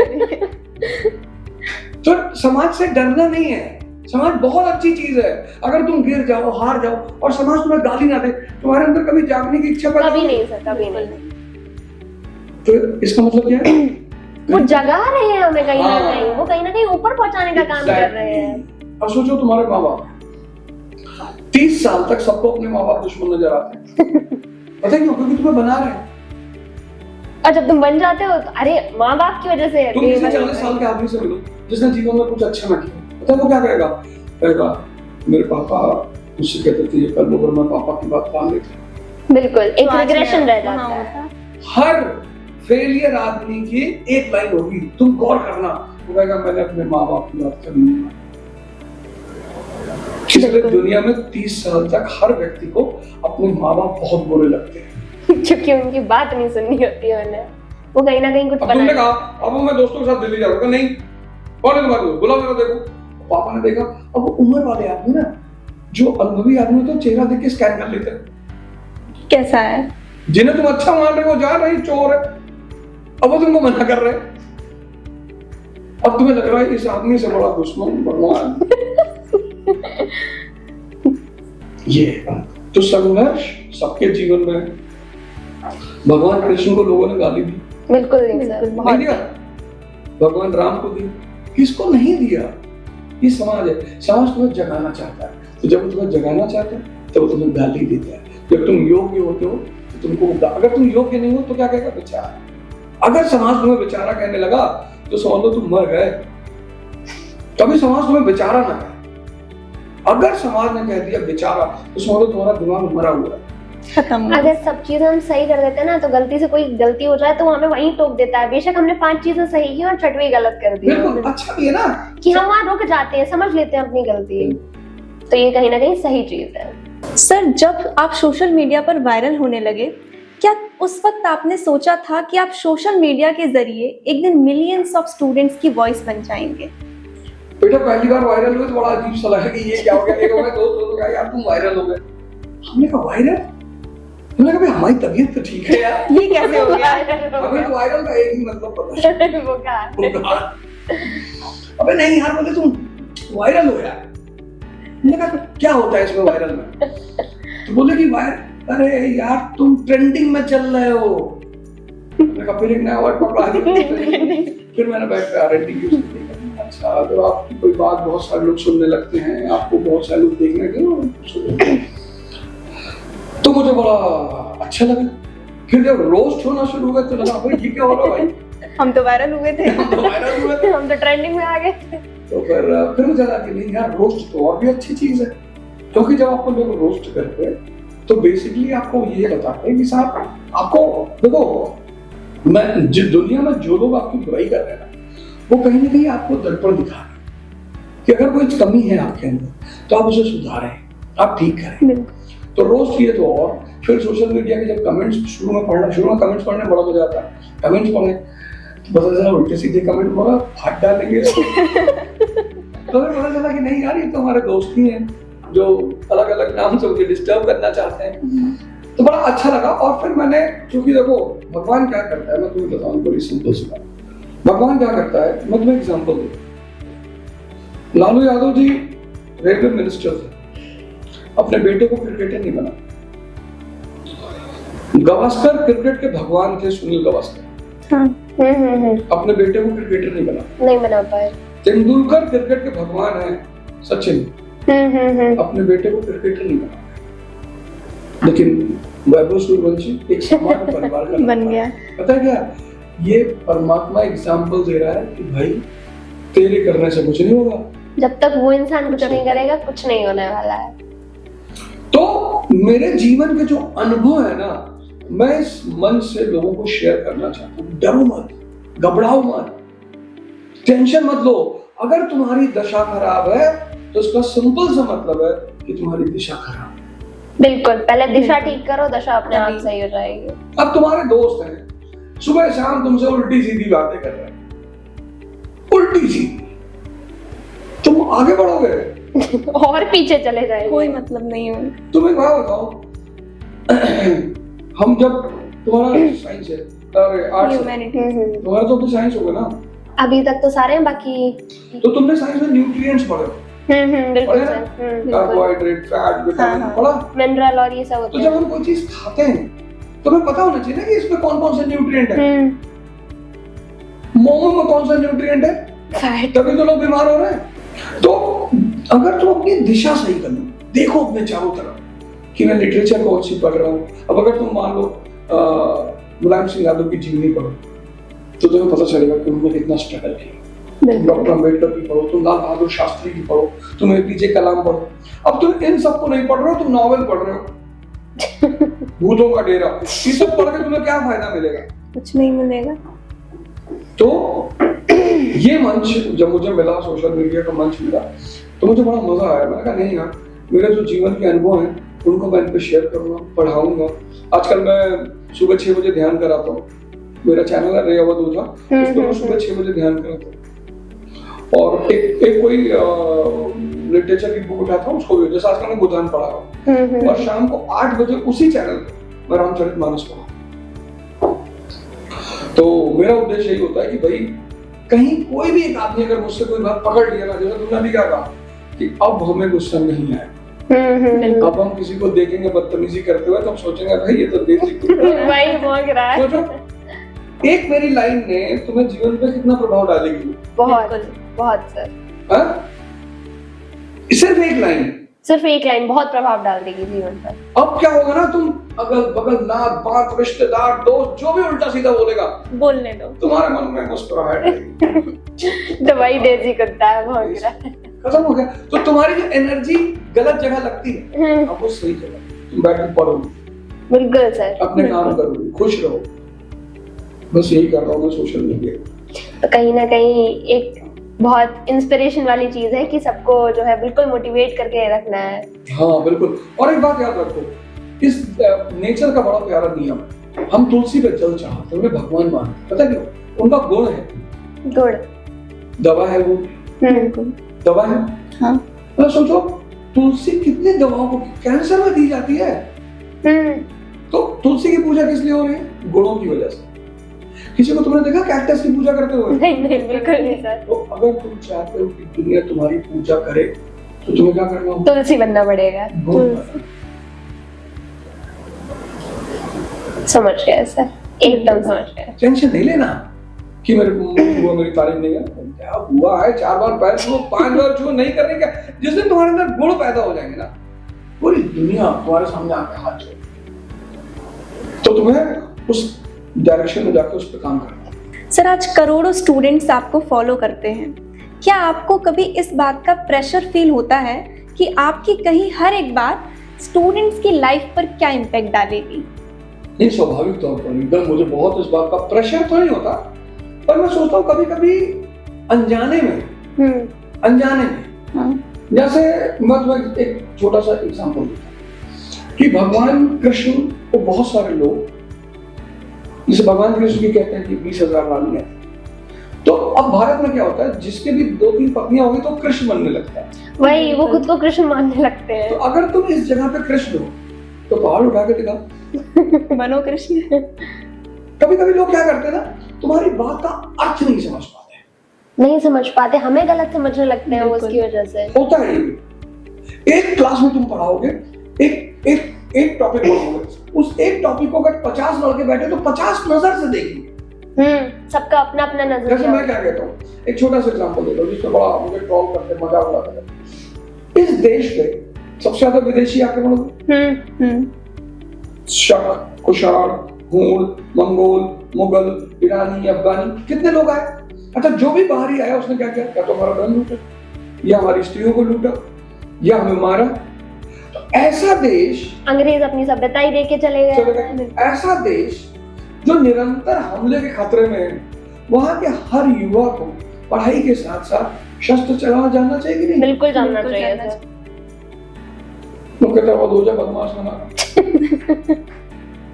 तो समाज से डरना नहीं है। समाज बहुत अच्छी चीज है। अगर तुम गिर जाओ, हार जाओ और समाज तुम्हें गाली ना दे, तुम्हारे अंदर कभी जागने की इच्छा पैदा कभी नहीं सर, कभी नहीं। तो इसका मतलब क्या है? वो जगा रहे हैं हमें कहीं ना कहीं, वो कहीं ना कहीं ऊपर पहुंचाने का काम कर रहे हैं। अब सोचो तुम्हारे माँ बाप 30 साल तक सबको अपने माँ बाप दुश्मन नजर आते हैं। पता क्यों? क्योंकि तुम्हें बना रहे हैं। और जब तुम बन जाते हो तो अरे माँ बाप की वजह से। तुम किसी 40 साल के आदमी से मिलो जिसने जीवन में कुछ अच्छा ना किया, पता है वो क्या कहेगा? मेरे पापा मुझसे कहते थे ये कर लो, मैं पापा की बात मान लेता। बिल्कुल एक रिग्रेशन रह जाता है। हर फेलियर आदमी की एक लाइन होगी, तुम गौर करना, वो कहेगा मैंने अपने माँ बाप की बात करनी है। इसलिए दुनिया में 30 साल तक हर व्यक्ति को अपने माँ बाप बहुत बुरे लगते हैं, क्योंकि उनकी बात नहीं सुननी होती है उन्हें। वो कहीं ना कहीं कुछ अब तुमने कहा अब मैं दोस्तों के साथ दिल्ली जाऊंगा, नहीं कौन है तुम्हारे दोस्त, बुलाओ जरा देखो। पापा ने देखा, अब वो उम्र वाले आदमी ना, जो अनुभवी आदमी तो चेहरा देख के स्कैन कर लेते हैं कैसा है, जिन्हें तुम अच्छा मान रहे हो जा रहे चोर है, अब वो तुमको मना कर रहे हैं। अब तुम्हें लग रहा है इस आदमी से बड़ा दुश्मन भगवान। ये तो संघर्ष सबके जीवन में है। भगवान कृष्ण को लोगों ने गाली दी, बिल्कुल नहीं सर, नहीं दिया। भगवान राम को दी, किसको नहीं दिया? ये समाज है। समाज तुम्हें जगाना चाहता है, तो जब तुम्हें जगाना चाहता है तो वो तुम्हें गाली देता है। जब तुम योग्य होते हो तो तुमको, अगर तुम योग्य नहीं हो तो क्या कहेगा? बेचारा। अगर समाज तुम्हें बेचारा कहने लगा तो समझ लो तुम मर गए। कभी समाज तुम्हें बेचारा ना कहे। अगर समाज ने कह दिया बेचारा तो समझ लो तुम्हारा दिमाग मरा हुआ है, खत्म। अगर सब चीजें हम सही कर देते हैं ना, तो गलती से कोई गलती हो जाए तो वो हमें वहीं टोक देता है, बेशक हमने 5 चीजें सही की और 6वीं गलत कर दी, बिल्कुल अच्छा भी है ना कि हम वहाँ रुक जाते हैं, समझ लेते हैं अपनी गलती। तो ये कहीं ना कहीं सही चीज है। सर, जब आप सोशल मीडिया पर वायरल होने लगे, क्या उस वक्त आपने सोचा था कि आप सोशल मीडिया के जरिए एक दिन मिलियंस ऑफ स्टूडेंट्स की वॉइस बन जाएंगे? बेटा पहली बार वायरल हुए तो बड़ा अजीब सा लगा कि ये क्या हो गया। एक हो गया, दोस्त कहा यार तुम वायरल हो गए। हमने कहा वायरल? हमने कहा भाई हमारी तबीयत तो ठीक है यार, ये कैसे हो गया? हमें तो वायरल का एक ही मतलब पता है, बुखार। अबे नहीं यार, बोले तुम वायरल हो यार। मैंने कहा क्या होता है इसमें वायरल में? तो बोले कि वायरल, अरे यार तुम ट्रेंडिंग में चल रहे हो। मैंने कहा फिर एक नया वर्ड पकड़ा दिया। फिर मैंने बैठ कर R&D यूज किया। अच्छा, तो आपकी कोई बात बहुत सारे लोग सुनने लगते हैं, आपको बहुत सारे लोग देखने के, तो मुझे बड़ा अच्छा लगा। फिर जब रोस्ट होना शुरू हुआ तो लगा भाई ये क्या हो रहा है भाई, हम तो वायरल हुए थे। हम तो वायरल हुए थे। हम तो ट्रेंडिंग में आ गए। तो फिर मुझे लगा कि नहीं यार, रोस्ट तो और भी अच्छी चीज है, क्योंकि जब आपको लोग रोस्ट करते हैं तो बेसिकली आपको ये बताते हैं कि साहब आपको देखो, मैं जिस दुनिया में जो लोग आपकी बुराई कर रहे हैं वो कहीं ना कहीं आपको दर्पण दिखा रहे हैं कि अगर कोई कमी है आपके अंदर तो आप उसे सुधारें, आप ठीक करें। तो रोस्ट किए तो और फिर सोशल मीडिया के जब कमेंट्स शुरू में कमेंट्स पढ़ने बड़ा मजा आता है। कमेंट्स पढ़े तो पता चला उल्टे सीधे कमेंट पढ़ा, हाथ डालेंगे तो फिर पता चला कि नहीं यार ये तो हमारे दोस्त ही हैं जो अलग अलग नाम से मुझे डिस्टर्ब करना चाहते हैं। तो बड़ा अच्छा लगा। और फिर मैंने, क्योंकि देखो भगवान क्या करता है, मैं तुम्हें बताऊं बड़ी सिंपल सी बात। भगवान क्या करता है, मैं तुम्हें एग्जांपल दूं। लालू यादव जी रेलवे मिनिस्टर थे, अपने बेटे को क्रिकेटर नहीं बना। गावस्कर क्रिकेट के भगवान थे, सुनील गावस्कर। हाँ। अपने बेटे को क्रिकेटर नहीं बना पाए। तेंदुलकर क्रिकेट के भगवान है, सचिन। अपने बेटे को क्रिकेटर नहीं बना। लेकिन वैभव सूर्यवंशी एक सामान्य परिवार का बन गया। पता है क्या, ये परमात्मा एग्जाम्पल दे रहा है कि भाई तेरे करने से कुछ नहीं होगा। जब तक वो इंसान कुछ नहीं करेगा, कुछ नहीं होने वाला है। तो मेरे जीवन के जो अनुभव है ना, मैं इस मंच से लोगों को शेयर करना चाहता हूँ। डरो मत, घबराओ मत, टेंशन मत लो। अगर तुम्हारी दशा खराब है तो इसका सिंपल सा मतलब है कि तुम्हारी दिशा खराब है। बिल्कुल, पहले दिशा ठीक करो, दशा अपने आप सही हो जाएगी। अब तुम्हारे दोस्त हैं, सुबह शाम तुमसे उल्टी सीधी बातें कर रहे हैं, उल्टी सीधी, तुम आगे बढ़ोगे और पीछे चले जाएंगे, कोई मतलब नहीं है। तुम्हें क्या बताओ, हम जब तुम्हारा साइंस है और आर्ट्स, ह्यूमैनिटी, तुम्हारा तो साइंस होगा ना, अभी तक तो सारे हैं, बाकी तो तुमने साइंस में न्यूट्रिएंट्स पढ़े, बिल्कुल पढ़े सर, कार्बोहाइड्रेट, फैट, विटामिन पढ़ा। मिनरल और ये सब तो होते जब हम कोई चीज खाते हैं तो हमें पता होना चाहिए ना कि इसमें कौन कौन से न्यूट्रिएंट है। मोमो में कौन सा न्यूट्रिएंट है, फैट। तभी तो लोग बीमार हो रहे हैं। तो अगर तुम अपनी दिशा सही कर लो, देखो अपने चारों तरफ कि मैं लिटरेचर कौन सी पढ़ रहा हूँ। अब अगर तुम मान लो मुलायम सिंह यादव की जीवनी पढ़ो तो तुम्हें पता चलेगा कि उन्होंने कितना स्ट्रगल किया। तुम डॉक्टर अम्बेडकर की पढ़ो, तुम लाल बहादुर शास्त्री की पढ़ो, तुम एपीजे कलाम पढ़ो। अब तुम इन सबको नहीं पढ़ रहे हो, तुम नॉवेल पढ़ रहे हो, भूतों का डेरा। ये सब पढ़ के तुम्हें क्या फायदा मिलेगा? कुछ नहीं मिलेगा। तो ये मंच जब मुझे मिला, सोशल मीडिया का मंच मिला, तो मुझे बड़ा मजा आया। मैंने कहा नहीं यार, मेरे जो जीवन के अनुभव हैं उनको मैं इन पे शेयर करूंगा, पढ़ाऊंगा। आजकल मैं सुबह 6 बजे ध्यान कराता हूँ, मेरा चैनल है रे अवध ओझा, उस पर मैं सुबह 6 बजे ध्यान कराता हूँ। और एक कोई लिटरेचर की बुक उठाता हूँ, उसको भी, जैसे आजकल मैं बुधान पढ़ा रहा हूँ, और शाम को 8 बजे उसी चैनल पे मैं रामचरितमानस पढ़ा। तो मेरा उद्देश्य यही होता है कि भाई कहीं कोई भी एक आदमी अगर मुझसे कोई बात पकड़ लिया ना, जैसे तुमने भी क्या कहा कि अब हमें गुस्सा नहीं आए, अब हम किसी को देखेंगे बदतमीजी करते हुए तो हम सोचेंगे भाई ये तो देसी वही भौंक रहा है। सोचो एक मेरी लाइन ने तुम्हें जीवन पे कितना प्रभाव डालेगी। बहुत बहुत सर, सिर्फ एक लाइन बहुत प्रभाव डाल देगी जीवन पर। अब क्या होगा ना, तुम अगल बगल नात बात रिश्तेदार दोस्त जो भी उल्टा सीधा बोलेगा बोलने दो। तुम्हारे मन में मुस्कुराहट आएगी। तो वही देसी कुत्ता है, भौंक रहा है। खत्म हो गया। तो तुम्हारी जो एनर्जी गलत जगह लगती है अब वो सही जगह, तुम बैठ के पढ़ो, बिल्कुल सर। अपने काम करो, खुश रहो। बस यही कर रहा हूँ मैं सोशल मीडिया। तो कहीं ना कहीं एक बहुत इंस्पिरेशन वाली चीज है कि सबको जो है बिल्कुल मोटिवेट करके रखना है। हाँ बिल्कुल। और एक बात याद रखो, इस नेचर का बड़ा प्यारा नियम है, हम तुलसी पे जल चढ़ाते हैं, उन्हें भगवान मानते, पता क्यों? उनका गुण है, गुड, दवा है वो, बिल्कुल दवा है। हाँ। मतलब सोचो तुलसी कितनी दवाओं को कैंसर में दी जाती है, तो तुलसी की पूजा किस लिए हो रही है? गुणों की वजह से। किसी को तुमने देखा कैक्टस की पूजा करते हुए? नहीं बिल्कुल नहीं सर। तो अगर तुम चाहते हो कि दुनिया तुम्हारी पूजा करे तो तुम्हें क्या करना होगा? तुलसी बनना पड़ेगा। समझ गया सर, एकदम समझ गया। टेंशन नहीं लेना कि मेरे को मेरी तारीफ नहीं है, क्या हुआ है 4 बार पैर छुओ 5 बार छुओ, नहीं करने का। जिस दिन तुम्हारे अंदर गुण पैदा हो जाएंगे ना, पूरी दुनिया तुम्हारे सामने आके हाथ जोड़े, तो तुम्हें उस डायरेक्शन में जाकर उस पर काम करना है। सर, आज करोड़ों स्टूडेंट्स आपको फॉलो करते हैं, क्या आपको कभी इस बात का प्रेशर फील होता है कि आपकी कहीं हर एक बात स्टूडेंट्स की लाइफ पर क्या इम्पैक्ट डालेगी? नहीं, स्वाभाविक तौर पर एकदम मुझे बहुत इस बात का प्रेशर तो नहीं होता, पर मैं सोचता हूँ कभी कभी अनजाने में हाँ। जैसे मैं तुम्हें एक छोटा सा एग्जांपल देता हूँ कि भगवान कृष्ण को बहुत सारे लोग, जैसे भगवान कृष्ण की कहते हैं कि 20,000 रानी है, तो अब भारत में क्या होता है, जिसके भी 2-3 पत्नियां होगी तो कृष्ण बनने लगता है। वही, वो खुद को कृष्ण मानने लगते हैं। तो अगर तुम इस जगह पे कृष्ण हो तो पहाड़ उठा के दिखाओ, बनो कृष्ण। कभी कभी लोग क्या करते हैं ना, तुम्हारी बात का अर्थ नहीं समझ पाते, नहीं समझ पाते, हमें गलत समझने लगते हैं वो, उसकी वजह से होता है। एक क्लास में तुम पढ़ाओगे, एक टॉपिक पढ़ाओगे, उस एक टॉपिक को अगर 50 लड़के बैठे तो 50 नजर से देखेंगे। सबका अपना अपना नजरिया। जैसे मैं क्या कहता हूँ, एक छोटा सा एग्जांपल देता हूँ जिसमें बड़ा मुझे ट्रोल करते मजाक उड़ाते हैं। इस देश पे सबसे ज्यादा विदेशी आक्रमण हुए, शक, कुषाण, हूण, मंगोल, मुगल, ईरानी, अफगानी, कितने लोग आए। अच्छा, जो भी बाहरी आया उसने क्या किया? या तो हमारा धन लूटा, या हमारी स्त्रियों को लूटा, या हमें मारा। तो ऐसा देश, अंग्रेज अपनी सभ्यता ही देके चले गए। ऐसा देश जो निरंतर हमले के खतरे में है, वहां के हर युवा को पढ़ाई के साथ साथ शस्त्र चलाना जानना चाहिए कि नहीं? बिल्कुल जानना चाहिए सर। लोग कहते हैं वो दो बदमाश बना।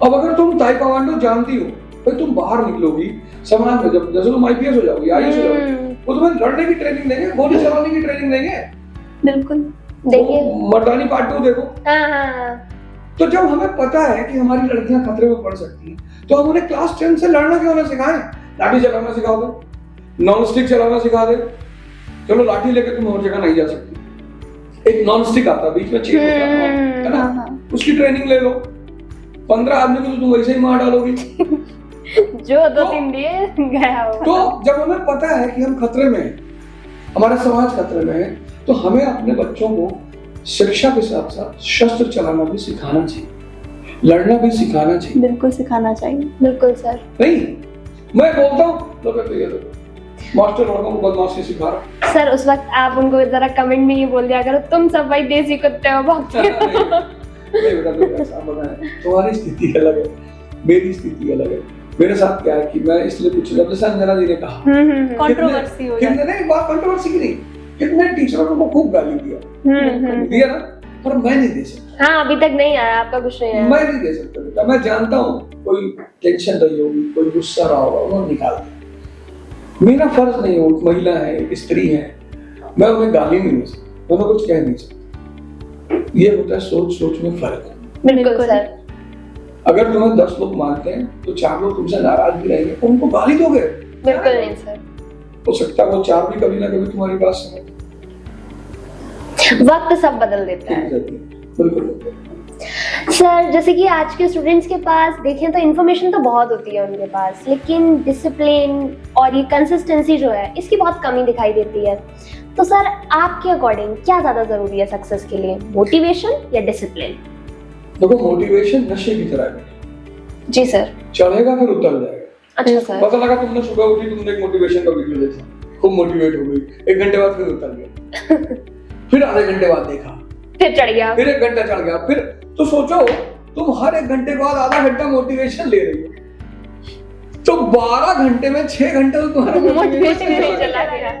अब अगर तुम ताइक्वांडो जानती हो, तो तुम बाहर निकलोगी समाज में, जब जैसे तुम आईपीएस हो जाओगी, आईएएस हो जाओगी, वो तुम्हें लड़ने की ट्रेनिंग देंगे, गोली चलाने की ट्रेनिंग देंगे। बिल्कुल। देखिए मर्दानी पार्ट 2 देखो। हाँ। तो जब हमें पता है कि हमारी लड़कियां खतरे में पड़ सकती हैं, तो हम उन्हें क्लास 10 से लड़ना क्यों ना सिखाएं? लाठी चलाना सिखा दो, नॉन स्टिक चलाना सिखा दे। चलो लाठी लेके तुम और जगह नहीं जा सकती, एक नॉन स्टिक आता है, बीच में चेन होता है ना, उसकी ट्रेनिंग ले लो। 15 आदमी को तो तुम वैसे ही मार डालोगी। जो 2-3 दिए गया होगा। तो जब हमें पता है कि हम खतरे में हैं, हमारा समाज खतरे में है, तो हमें अपने बच्चों को शिक्षा के साथ साथ शस्त्र चलाना भी सिखाना चाहिए, लड़ना भी सिखाना चाहिए। बिल्कुल सिखाना चाहिए। बिल्कुल सर। नहीं, मैं बोलता हूँ लोग कहते हैं मास्टर लड़कों को बदमाशी सिखा रहा। सर उस वक्त आप उनको जरा कमेंट में ये बोल दिया करो, तुम सब भाई देसी कुत्ते हो, भागते हो। नहीं बेटा, तो ऐसा बताएं, तुम्हारी स्थिति अलग है, मेरी स्थिति अलग है। मेरे साथ क्या है कि मैं इसलिए कुछ, जैसे अंजना जी ने कहा, कंट्रोवर्सी हो कितने नहीं, बात कंट्रोवर्सी की नहीं, कितने टीचरों को खूब गाली दिया ना, पर मैं नहीं दे सकता। हाँ, अभी तक नहीं आया आपका, कुछ नहीं आया। मैं नहीं दे सकता बेटा, मैं जानता हूँ कोई टेंशन रही होगी, कोई गुस्सा रहा होगा, उन्होंने निकाल दिया। मेरा फर्ज नहीं है, महिला है, एक स्त्री है, मैं उन्हें गाली नहीं दे सकता, उन्हें कुछ कह नहीं सकता। ये होता है सोच में फर्क। बिल्कुल सर। अगर तुम्हें 10 लोग मानते हैं तो 4 लोग तुमसे नाराज भी रहेंगे, उनको गाली दोगे? बिल्कुल नहीं सर। हो सकता है वो 4 भी कभी ना कभी तुम्हारी बात सुने। वक्त सब बदल देता है। बिल्कुल सर, जैसे कि आज के स्टूडेंट्स के पास देखें तो इन्फॉर्मेशन तो बहुत होती है उनके पास, लेकिन डिसिप्लिन और ये कंसिस्टेंसी जो है इसकी बहुत कमी दिखाई देती है। तो सर आपके अकॉर्डिंग क्या ज़्यादा ज़रूरी है सक्सेस के लिए, मोटिवेशन या डिसिप्लिन? देखो मोटिवेशन नशे की तरह है, जी सर। चढ़ेगा फिर उतर जाएगा। अच्छा सर। पता लगा तुमने सुबह उठी, तुमने एक मोटिवेशन का वीडियो देखा, खूब मोटिवेट हो गई, 1 घंटे बाद फिर उतर गया, फिर आधे घंटे बाद देखा, फिर चढ़ गया, फिर 1 घंटा चढ़ गया, फिर तो सोचो तुम हर 1 घंटे बाद आधा घंटा मोटिवेशन ले रही हो, तो 12 घंटे में 6 घंटे तो तुम्हारा मोटिवेशन नहीं चला गया।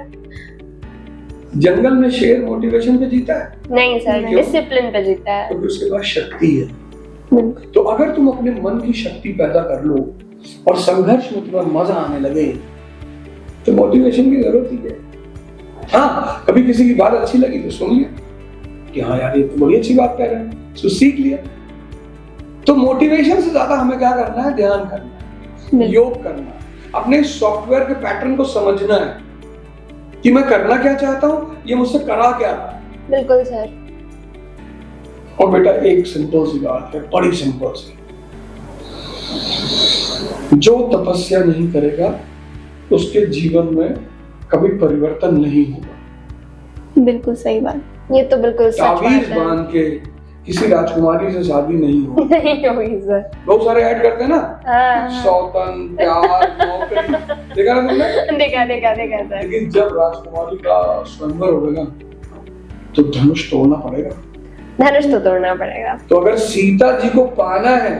जंगल में शेर मोटिवेशन पे जीता है? नहीं सर, क्यों? डिसिप्लिन पे जीता है। क्योंकि उसके पास शक्ति है। तो अगर तुम अपने मन की शक्ति पैदा कर लो और संघर्ष में तुम्हें मजा आने लगे, तो मोटिवेशन की जरूरत ही है। हाँ, कभी किसी की बात अच्छी लगी तो सुन लिया कि हाँ यार ये तो बड़ी अच्छी बात कह रहे हैं, तो सीख लिया। तो मोटिवेशन से ज्यादा हमें क्या करना है? ध्यान करना है, योग करना है, अपने सॉफ्टवेयर के पैटर्न को समझना है कि मैं करना क्या चाहता हूँ, ये मुझसे करा क्या रहा है। बिल्कुल सर। और बेटा एक सिंपल सी बात है, बड़ी सिंपल सी, जो तपस्या नहीं करेगा उसके जीवन में कभी परिवर्तन नहीं होगा। बिल्कुल सही बात। ये तो बिल्कुल सच बात तावीज है। बांध के किसी राजकुमारी से शादी नहीं होगी। नहीं होगी सर। बहुत सारे ऐड करते हैं ना, हाँ। सौतन, प्यार, नौकरी, देखा ना तुमने? देखा सर। लेकिन जब राजकुमारी का स्वयंवर होगा तो धनुष तोड़ना पड़ेगा। धनुष तो तोड़ना पड़ेगा। तो अगर सीता जी को पाना है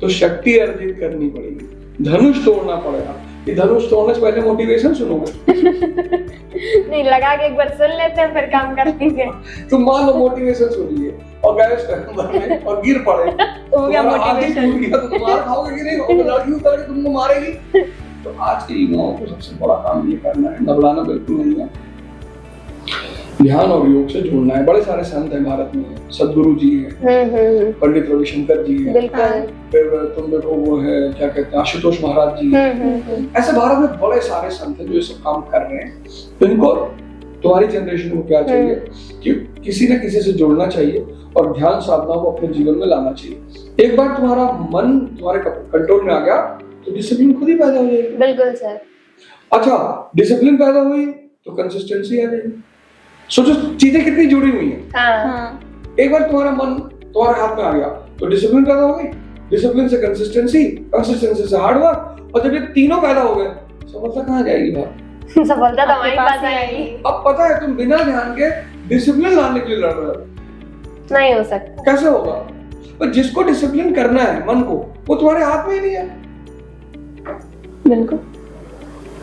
तो शक्ति अर्जित करनी पड़ेगी, धनुष तोड़ना पड़ेगा। ये धनुष तोड़ने से पहले मोटिवेशन सुनोगे? नहीं, लगा के एक बार सुन लेते हैं फिर काम कर लेंगे। तुम मान लो मोटिवेशन सुनिए और गए स्वयंवर में और गिर पड़े, हो गया मोटिवेशन। तो मार खाओगे कि नहीं? और लड़की उतर के तुमको मारेगी। तो आज के युवाओं को सबसे बड़ा काम ये करना है, नबलाना बिल्कुल नहीं है, ध्यान और योग से जोड़ना है। बड़े सारे संत हैं भारत में, सदगुरु जी हैं, पंडित रविशंकर जी हैं, बिल्कुल। फिर तुम देखो वो है क्या कहते हैं आशुतोष महाराज जी हैं। ऐसे भारत में बड़े सारे संत हैं जो ये सब काम कर रहे हैं। तो इनको, तुम्हारी जनरेशन को क्या चाहिए कि किसी न किसी से जुड़ना चाहिए और ध्यान साधना को अपने जीवन में लाना चाहिए। एक बार तुम्हारा मन तुम्हारे कंट्रोल में आ गया तो डिसिप्लिन खुद ही पैदा हो जाएगी। बिल्कुल सर। अच्छा, डिसिप्लिन पैदा हुई तो कंसिस्टेंसी आ जाएगी। सोचो चीजें कितनी जुड़ी हुई हैं। हाँ। एक बार तुम्हारा मन तुम्हारे हाथ में आ गया तो डिसिप्लिन पैदा हो गई, डिसिप्लिन से कंसिस्टेंसी, कंसिस्टेंसी से हार्ड वर्क, और जब ये तीनों पैदा हो गए सफलता कहाँ जाएगी भाई? सफलता तो हमारे पास आएगी। अब पता है तुम बिना ध्यान के डिसिप्लिन लाने के लिए लड़ रहे हो, नहीं हो सकता। कैसे होगा? पर जिसको डिसिप्लिन करना है मन को, वो तुम्हारे हाथ में ही नहीं है। बिल्कुल।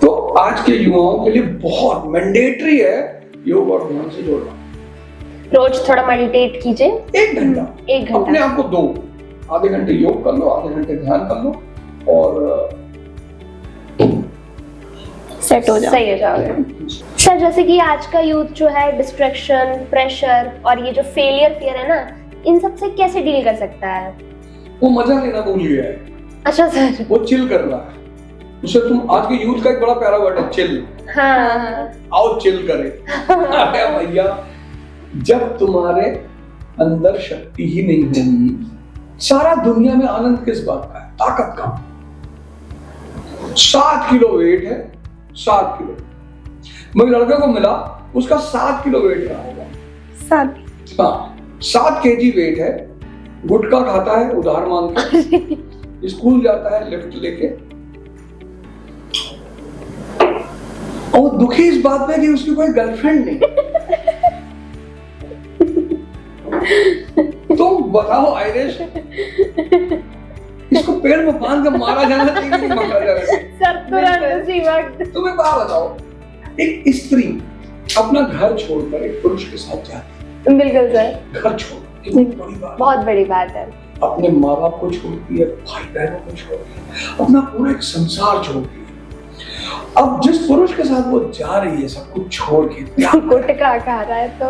तो आज के युवाओं के लिए बहुत मैंडेटरी है योग और ध्यान से जोड़ना। रोज थोड़ा मेडिटेट कीजिए, 1 घंटा, 1 घंटा अपने आप को दो, आधे घंटे योग कर लो, आधे घंटे ध्यान कर लो और सेट हो जाओ, सही हो जाओगे। सर जैसे कि आज का यूथ जो है डिस्ट्रैक्शन, प्रेशर और ये जो फेलियर फियर है ना, इन सब से कैसे डील कर सकता है? वो मजा लेना भूल गया है। अच्छा सर। वो चिल कर रहा है। उसे तुम, आज के यूथ का एक बड़ा प्यारा वर्ड है चिल। हाँ। आओ चिल करें। अरे भैया, जब तुम्हारे अंदर शक्ति ही नहीं होगी, सारा दुनिया में आनंद किस बात का है? ताकत का। 7 किलो वेट है, 7 किलो। मैं लड़के को मिला, उसका 7 किलो वेट रहा होगा। 7 केजी वेट है, गुटखा खाता है उधार मांग के, स्कूल जाता है लिफ्ट लेके, और दुखी इस बात में कि उसकी कोई गर्लफ्रेंड नहीं। तुम बताओ आयरिश, इसको पेड़ में बांध कर मारा जाना चाहिए कि मारा जाना चाहिए? सर तुरंत उसी वक्त। तुम्हें बात बताओ, एक स्त्री अपना घर छोड़कर एक पुरुष के साथ जाती है। बिल्कुल सर। घर छोड़, कितनी बड़ी बात, बहुत बड़ी बात है। अपने माँ बाप को छोड़ती है, भाई बहनों को छोड़ती है, अपना पूरा एक संसार छोड़ती है। अब जिस पुरुष के साथ वो जा रही है सब कुछ छोड़ के, गुटखा खा रहा है तो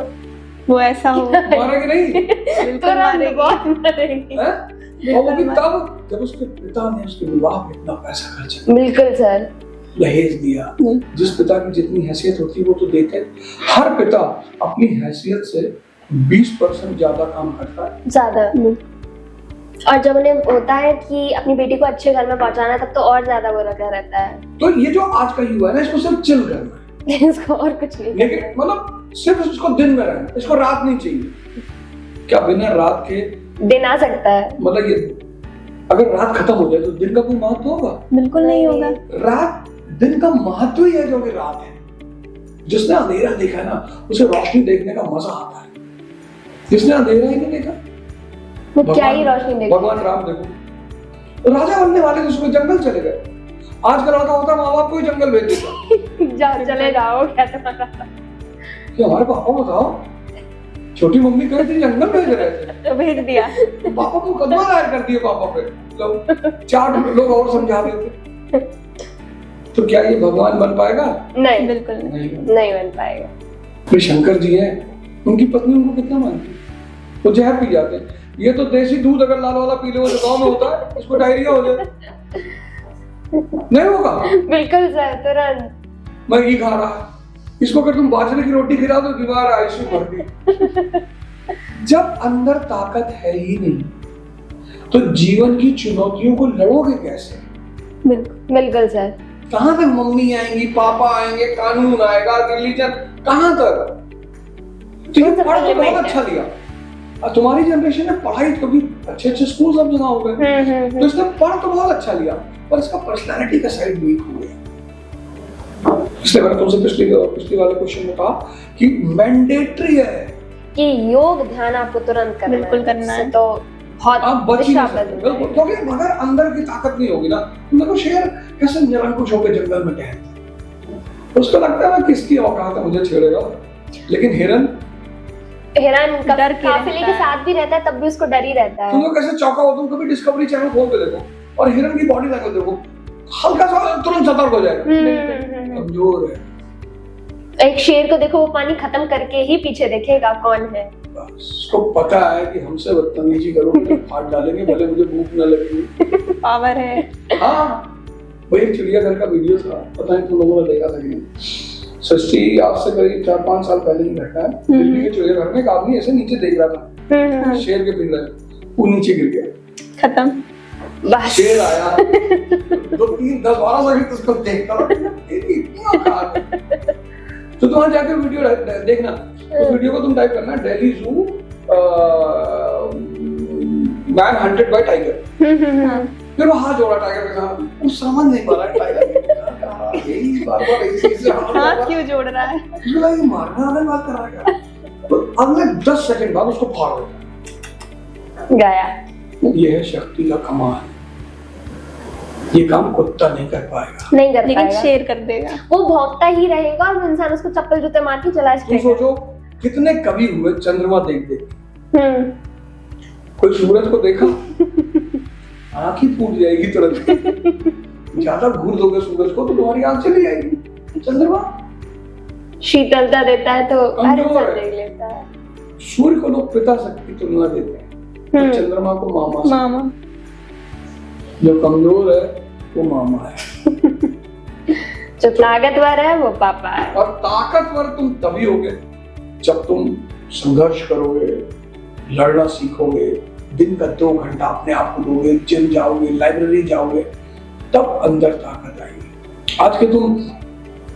वो ऐसा हो मारा कि नहीं? तुरंत बहुत मारेगी। और वो भी तब जब उसके पिता ने उसके विवाह में इतना पैसा खर्च किया, बिल्कुल सर, दहेज दिया। जिस पिता की जितनी हैसियत होती है वो तो देते। हर पिता अपनी हैसियत से 20% ज्यादा काम करता है, ज्यादा। और जब उन्हें होता है कि अपनी बेटी को अच्छे घर में पहुंचाना है, तब तो और ज्यादा वो लगा रहता है। तो ये जो आज का युवा है ना, इसको सिर्फ चिल करना है, इसको और कुछ नहीं। लेकिन मतलब सिर्फ इसको दिन में रहना, इसको रात नहीं चाहिए। क्या बिना रात के दिन आ सकता है। मतलब ये अगर रात खत्म हो जाए तो दिन का कोई महत्व होगा? बिल्कुल नहीं होगा। रात, दिन का महत्व ही है जो कि रात है। जिसने अंधेरा देखा ना उसे रोशनी देखने का मजा आता है, जिसने अंधेरा ही नहीं देखा वो क्या ही रोशनी देखेगा। भगवान राम देखो, राजा बनने वाले थे, उसमें जंगल चले गए। आज का लड़का होता माँ बाप को ही जंगल भेज देता। जाओ चले जाओ, क्या तुम्हारा कि हमारे पापा बताओ, छोटी मम्मी कही थी जंगल भेज रहे थे, तो भेज दिया। तो पापा को मुकदमा दायर कर दिया पापा पे, लोग 4 लोग और समझा रहे थे। तो क्या ये भगवान बन पाएगा? नहीं, बिल्कुल नहीं। नहीं बन पाएगा। फिर शंकर जी हैं, उनकी पत्नी उनको कितना मानती है, वो जहर पी जाते हैं। ये तो देसी दूध अगर लाल वाला पी ले वो जो गाँव में होता है, उसको डायरिया हो जाए, नहीं होगा? बिल्कुल सर, तुरंत। मैगी खा रहा है, इसको अगर तुम बाजरे की रोटी खिला दो बीमार आईसीयू भर्ती। जब अंदर ताकत है ही नहीं तो जीवन की चुनौतियों को लड़ोगे कैसे? बिल्कुल सर। कहां तक मम्मी आएंगी, पापा आएंगे, कानून आएगा, रिलीजन, कहां तक? तो ये पढ़ तो बहुत अच्छा लिया। और तुम्हारी जनरेशन में पढ़ाई कभी अच्छे स्कूल सब जगह हो गए, तो इसने पढ़ तो बहुत अच्छा लिया पर इसका पर्सनालिटी का साइड वीक हो गया। इसलिए मैंने तुमसे पिछली वाले क्वेश्चन में कहा कि मैंडेटरी है कि योग ध्यान आपको तुरंत करना है। बिल्कुल करना है। तो बहुत आप बच ही दिशा नहीं सकते। बदल बिल्कुल, क्योंकि अगर अंदर की ताकत नहीं होगी ना, तुम देखो शेर कैसे निरंकुश होकर जंगल में टहलता है, उसको लगता है मैं किसकी औकात है मुझे छेड़ेगा। लेकिन हिरन डर काफिले के साथ भी रहता है, तब भी उसको डर ही रहता है। तुम लोग कैसे चौंका हो, तुम कभी डिस्कवरी चैनल खोल के देखो और हिरन की बॉडी लैंग्वेज देखो, हल्का सा तुरंत सतर्क हो जाएगा, कमजोर है। एक शेर को देखो, वो पानी खत्म करके ही पीछे देखेगा कौन है। उसको पता है कि हमसे बदतमीजी करोगे तो फाड़ डालेंगे, भले मुझे भूख न लगेगी। पावर है। हाँ, वही एक चिड़ियाघर का वीडियो था, पता नहीं तुम लोगों ने देखा था कि नहीं। सृष्टि आज से करीब 4-5 साल पहले ही घटना है। दिल्ली के चिड़ियाघर में एक आदमी ऐसे नीचे देख रहा था, शेर के पिंजरे में, वो नीचे गिर गया, खत्म। बस शेर आया, 2-3-10-12 सेकंड उसको देखता रहा, इतनी औकात है। तो तुम वहां जाके वीडियो देखना, उस वीडियो को तुम टाइप करना दिल्ली जू मैन हंटेड बाय टाइगर। फिर वो हाथ जोड़ा टाइगर के साथ, वो समझ नहीं पा रहा टाइगर यही बार-बार ऐसे हाथ क्यों जोड़ रहा है। उसको लगा ये मारने वाला बात कर रहा है क्या? तो अगले 10 सेकंड बाद उसको फाड़ देता गया। ये है शक्ति का कमाल। ये काम कुत्ता नहीं कर पाएगा, नहीं कर लेकिन पाएगा। शेर कर देगा। वो भौंकता ही रहेगा और वो इंसान उसको चप्पल जूते मार के चला तुम सोचो कितने कवि हुए चंद्रमा देख देख। कोई सूरज को देखा आंख ही फूट जाएगी तुरंत। ज्यादा घूर दोगे सूरज को तो तुम्हारी आंख चली जाएगी। चंद्रमा शीतलता देता है तो हर कमजोर इंसान है। देख लेता है। सूर्य को लोग पिता शक्ति तुलना देते हैं, तो चंद्रमा को मामा से। मामा। जो कमजोर है वो मामा है, जो ताकतवर है वो पापा है। और ताकतवर तुम तभी होगे जब तुम संघर्ष करोगे, लड़ना सीखोगे, दिन का 2 घंटा अपने आप को दोगे, जिम जाओगे, लाइब्रेरी जाओगे, तब अंदर ताकत आएगी। आज के तुम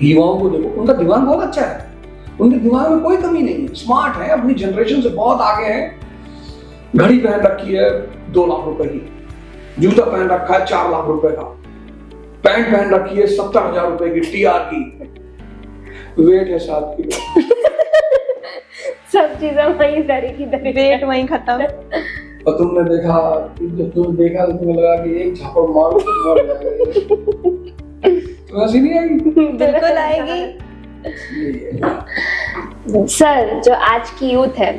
युवाओं को देखो, उनका दिमाग बहुत अच्छा है, उनके दिमाग में कोई कमी नहीं है, स्मार्ट है, अपनी जनरेशन से बहुत आगे हैं। घड़ी पहन रखी है 2 लाख रुपए की, जूता पहन रखा है 4 लाख रुपए का, पैंट पहन रखी है 70,000 रुपए की TR की, वेट है 7 किलो। सब चीजें वहीं दरी की दरी। वेट वहीं खत्म। और तुमने देखा, जब तुमने देखा तो तुम्हें लगा कि एक झापड़ मारो तो मर जाएगा। तो ऐसी नहीं आएगी? बिल्कुल आएगी। सर, जो आज की यूथ है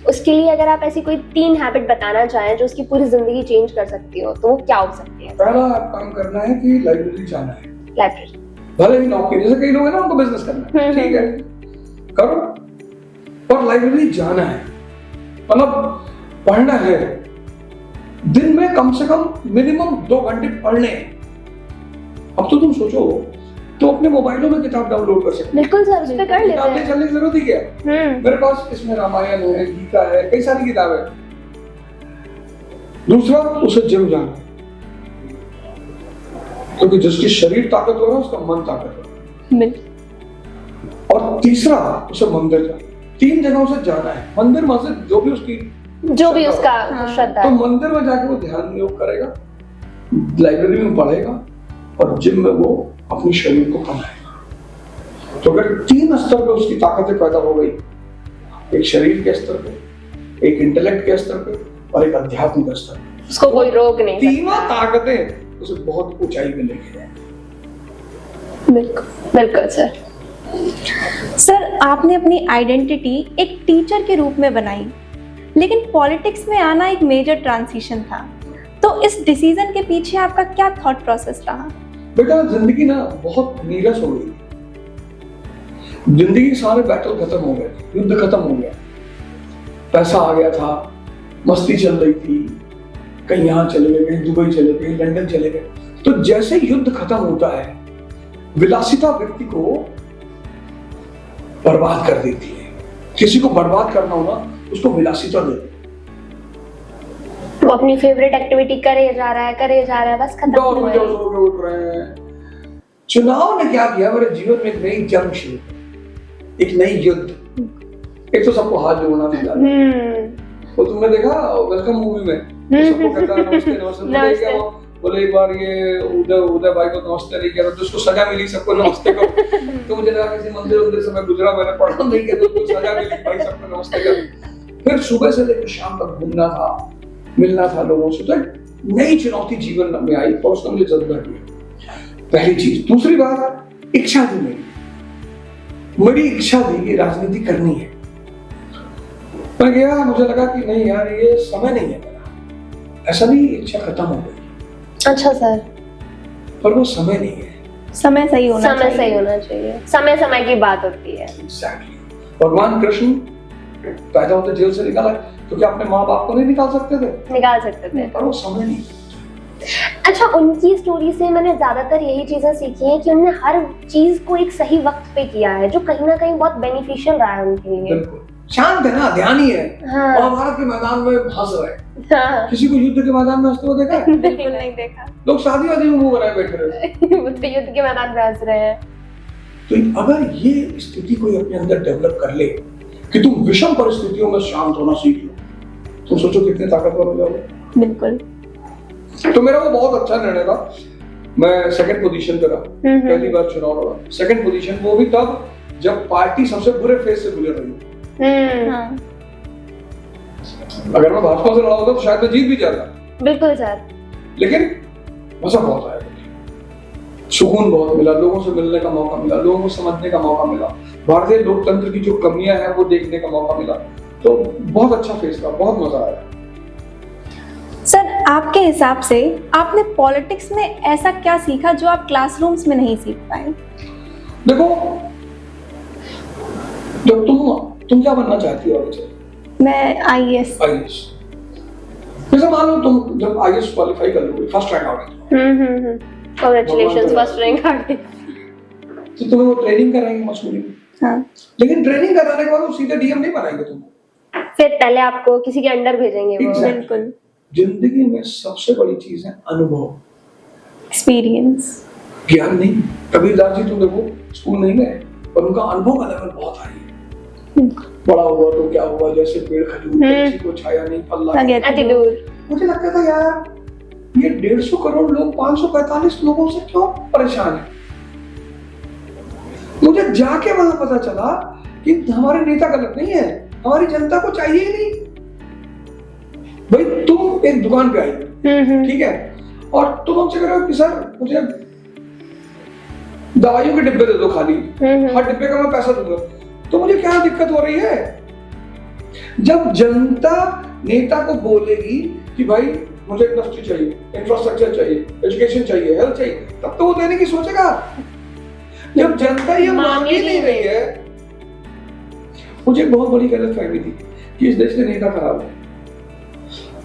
उसके लिए अगर आप ऐसी कोई 3 हैबिट बताना चाहें जो उसकी पूरी जिंदगी चेंज कर सकती हो, तो वो क्या हो सकती है? पहला काम करना है कि लाइब्रेरी जाना है, लाइब्रेरी। भले ही नौकरी, जैसे कई लोग हैं ना उनको बिजनेस करना है, ठीक है करो, पर लाइब्रेरी जाना है, मतलब पढ़ना है। दिन में कम से कम मिनिमम 2 घंटे पढ़ने। अब तो तुम सोचो तो अपने मोबाइलों में किताब डाउनलोड कर सकते हो। बिल्कुल सर, उस पे कर लेते किताब ले हैं। चलने की जरूरत ही क्या है? मेरे पास इसमें रामायण है, गीता है, कई सारी किताबें। दूसरा, उसे जिम जाना है, क्योंकि जिसकी शरीर ताकतवर है उसका मन ताकतवर है। और तीसरा, उसे मंदिर जाना। 3 जगहों से जाना है, मंदिर मस्जिद जो भी उसकी जो भी उसका श्रद्धा तो है। मंदिर में जाके वो ध्यान योग करेगा, लाइब्रेरी में पढ़ेगा और जिम में वो अपने शरीर को बनाएगा। तो अगर 3 स्तर पे उसकी ताकतें पैदा हो गई, एक शरीर के स्तर पे, एक इंटेलेक्ट के स्तर पे और एक अध्यात्म के स्तर पे, उसको कोई रोक नहीं तीनों सकता। ताकतें उसे बहुत ऊंचाई पे लेके जाएंगी। बिल्कुल बिल्कुल सर। सर, आपने अपनी आइडेंटिटी एक टीचर के रूप में बनाई, लेकिन पॉलिटिक्स में आना एक मेजर ट्रांजिशन था। तो इस डिसीजन के पीछे आपका क्या थॉट प्रोसेस रहा? बेटा, जिंदगी ना बहुत नीरस हो गई। जिंदगी के सारे बैटल खत्म हो गए, युद्ध खत्म हो गया, पैसा आ गया था, मस्ती चल रही थी, कहीं यहाँ चले गए, कहीं दुबई चले गए, लंदन चले गए। तो जैसे युद्ध खत्म होता है, विलासिता व्यक्ति को बर्बाद कर देती है। किसी को बर्बाद करना हो ना, उसको विलासिता देती है। वो अपनी फेवरेट एक्टिविटी करे जा रहा है, बस खत्म दौड़ हो में गई। जो लोग उठ रहे हैं। चुनाव ने क्या किया, मेरे जीवन में एक नई जंग शुरू, एक नई युद्ध। एक तो सबको हाथ जोड़ना था, वो तुमने देखा वेलकम मूवी में, सबको कहता है नमस्ते नमस्ते, बोले एक बार ये उदय भाई को नमस्ते नहीं किया तो उसको सजा मिली, सबको नमस्ते को। तो मुझे लगा किसी मंदिर से मैं गुजरा, मैंने पढ़ा नहीं किया तो सजा मिली, भाई सबको नमस्ते कर। फिर सुबह से लेकर शाम तक घूमना था, मिलना था लोगों से। तो एक नई चुनौती जीवन में आई और उसने मुझे जज्बा किया, पहली चीज। दूसरी बात, इच्छा थी मेरी इच्छा थी कि राजनीति करनी है। मैं गया, मुझे लगा कि नहीं यार, ये समय नहीं है मेरा। ऐसा नहीं, इच्छा खत्म हो गई। अच्छा सर। पर वो समय नहीं है। समय सही होना चाहिए। समय की बात होती है। Exactly. भगवान कृष्ण पैदा होते जेल से निकाला, तो क्या अपने माँ बाप को नहीं निकाल सकते थे? निकाल सकते थे। पर वो समय नहीं। अच्छा, उनकी स्टोरी से मैंने ज्यादातर यही चीजें सीखी हैं कि उन्होंने हर चीज को एक सही वक्त पे किया है, जो कहीं ना कहीं बहुत बेनिफिशियल रहा है उनके लिए। बिल्कुल शांत है ना, ध्यानी है। हाँ। महाभारत के मैदान में हंस रहे। हाँ। किसी को युद्ध के मैदान में हंसते हुए देखा है? बिल्कुल नहीं देखा। लोग शादी वादी में मुंह बनाए बैठे रहे। वो तो युद्ध के मैदान में हंस रहे हैं। तो अगर ये स्थिति कोई अपने अंदर डेवलप कर ले कि तुम विषम परिस्थितियों में शांत होना सीख लो, तुम सोचो कितने ताकतवर हो जाओगे। बिल्कुल। तो मेरा वो बहुत अच्छा निर्णय था। मैं सेकंड पोजीशन पे रहा, पहली बार चुनाव लड़ा। सेकंड पोजीशन वो भी तब जब पार्टी सबसे बुरे फेज से गुजर रही। हाँ। अगर मैं भाजपा से लड़ा होता तो शायद मैं जीत भी जाता। बिल्कुल सर। लेकिन मजा बहुत आया, सुकून बहुत मिला, लोगों से मिलने का मौका मिला, लोगों को समझने का मौका मिला, भारतीय लोकतंत्र की जो कमियां हैं वो देखने का मौका मिला। तो बहुत अच्छा फेज था, बहुत मजा आया। सर, आपके हिसाब से आपने पॉलिटिक्स में ऐसा क्या सीखा जो आप क्लासरूम्स में नहीं सीख पाए? देखो, जब तुम क्या बनना चाहती हो आगे? मैं आईएएस। जैसे मान लो तुम जब आईएएस क्वालिफाई कर लोगे, फर्स्ट रैंक आ गई, कांग्रेचुलेशंस, फर्स्ट रैंक आ गई, तो तुम्हें वो ट्रेनिंग कराएंगे मसूरी में। हाँ। लेकिन ट्रेनिंग कराने के बाद वो सीधे डीएम नहीं बनाएंगे तुमको, फिर पहले आपको किसी के अंडर भेजेंगे वो। Exactly. बिल्कुल। जिंदगी में सबसे बड़ी चीज है अनुभव, एक्सपीरियंस। ज्ञान नहीं। कबीरदास जी तुम देखो स्कूल नहीं गए, पर उनका अनुभव का लेवल बहुत हाई है। बड़ा हुआ तो क्या हुआ, जैसे पेड़ खजूर किसी को छाया नहीं, पल्ला नहीं। अति दूर। मुझे लगता था यार ये 150 करोड़ लोग 545 लोगों से क्यों परेशान है। मुझे जाके वहां पता चला कि हमारे नेता गलत नहीं है, हमारी जनता को चाहिए ही नहीं। भाई तुम एक दुकान पे आई, ठीक है, और तुम हमसे कह रहे हो कि सर मुझे दवाइयों के डिब्बे दे दो खाली, हर डिब्बे का मैं पैसा दूंगा, तो मुझे क्या दिक्कत हो रही है? जब जनता नेता को बोलेगी कि भाई मुझे इंडस्ट्री चाहिए, इंफ्रास्ट्रक्चर चाहिए, एजुकेशन चाहिए, हेल्थ चाहिए, तब तो वो देने की सोचेगा। जब जनता ये मांग ही नहीं रही है। मुझे एक बहुत बड़ी गलतफहमी थी कि इस देश के नेता खराब है।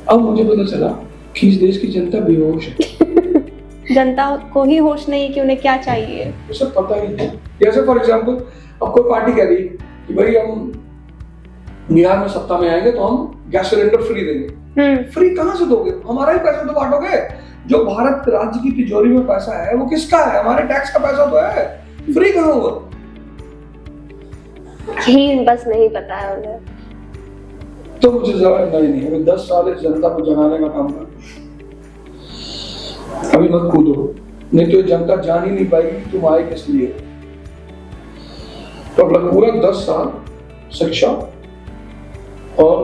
अब मुझे पता चला कि इस देश की जनता बेहोश है। जनता को ही होश नहीं है कि उन्हें क्या चाहिए, उसे पता ही नहीं। जैसे फॉर एग्जाम्पल अब कोई पार्टी कह रही कि भाई हम बिहार में सत्ता में आएंगे तो हम गैस सिलेंडर फ्री देंगे। फ्री कहां से दोगे? हमारा ही पैसा तो बांटोगे। जो भारत राज्य की तिजोरी में पैसा है वो किसका है? हमारे टैक्स का पैसा तो है। फ्री कहां हुआ? यही बस नहीं पता है उन्हें। तो मुझे जरा नहीं अभी 10 साल इस जनता को जगाने का काम कर, अभी मत कूदो, नहीं तो ये जनता जान ही नहीं पाएगी तुम आए किस लिए। तो अपना पूरा 10 साल शिक्षा और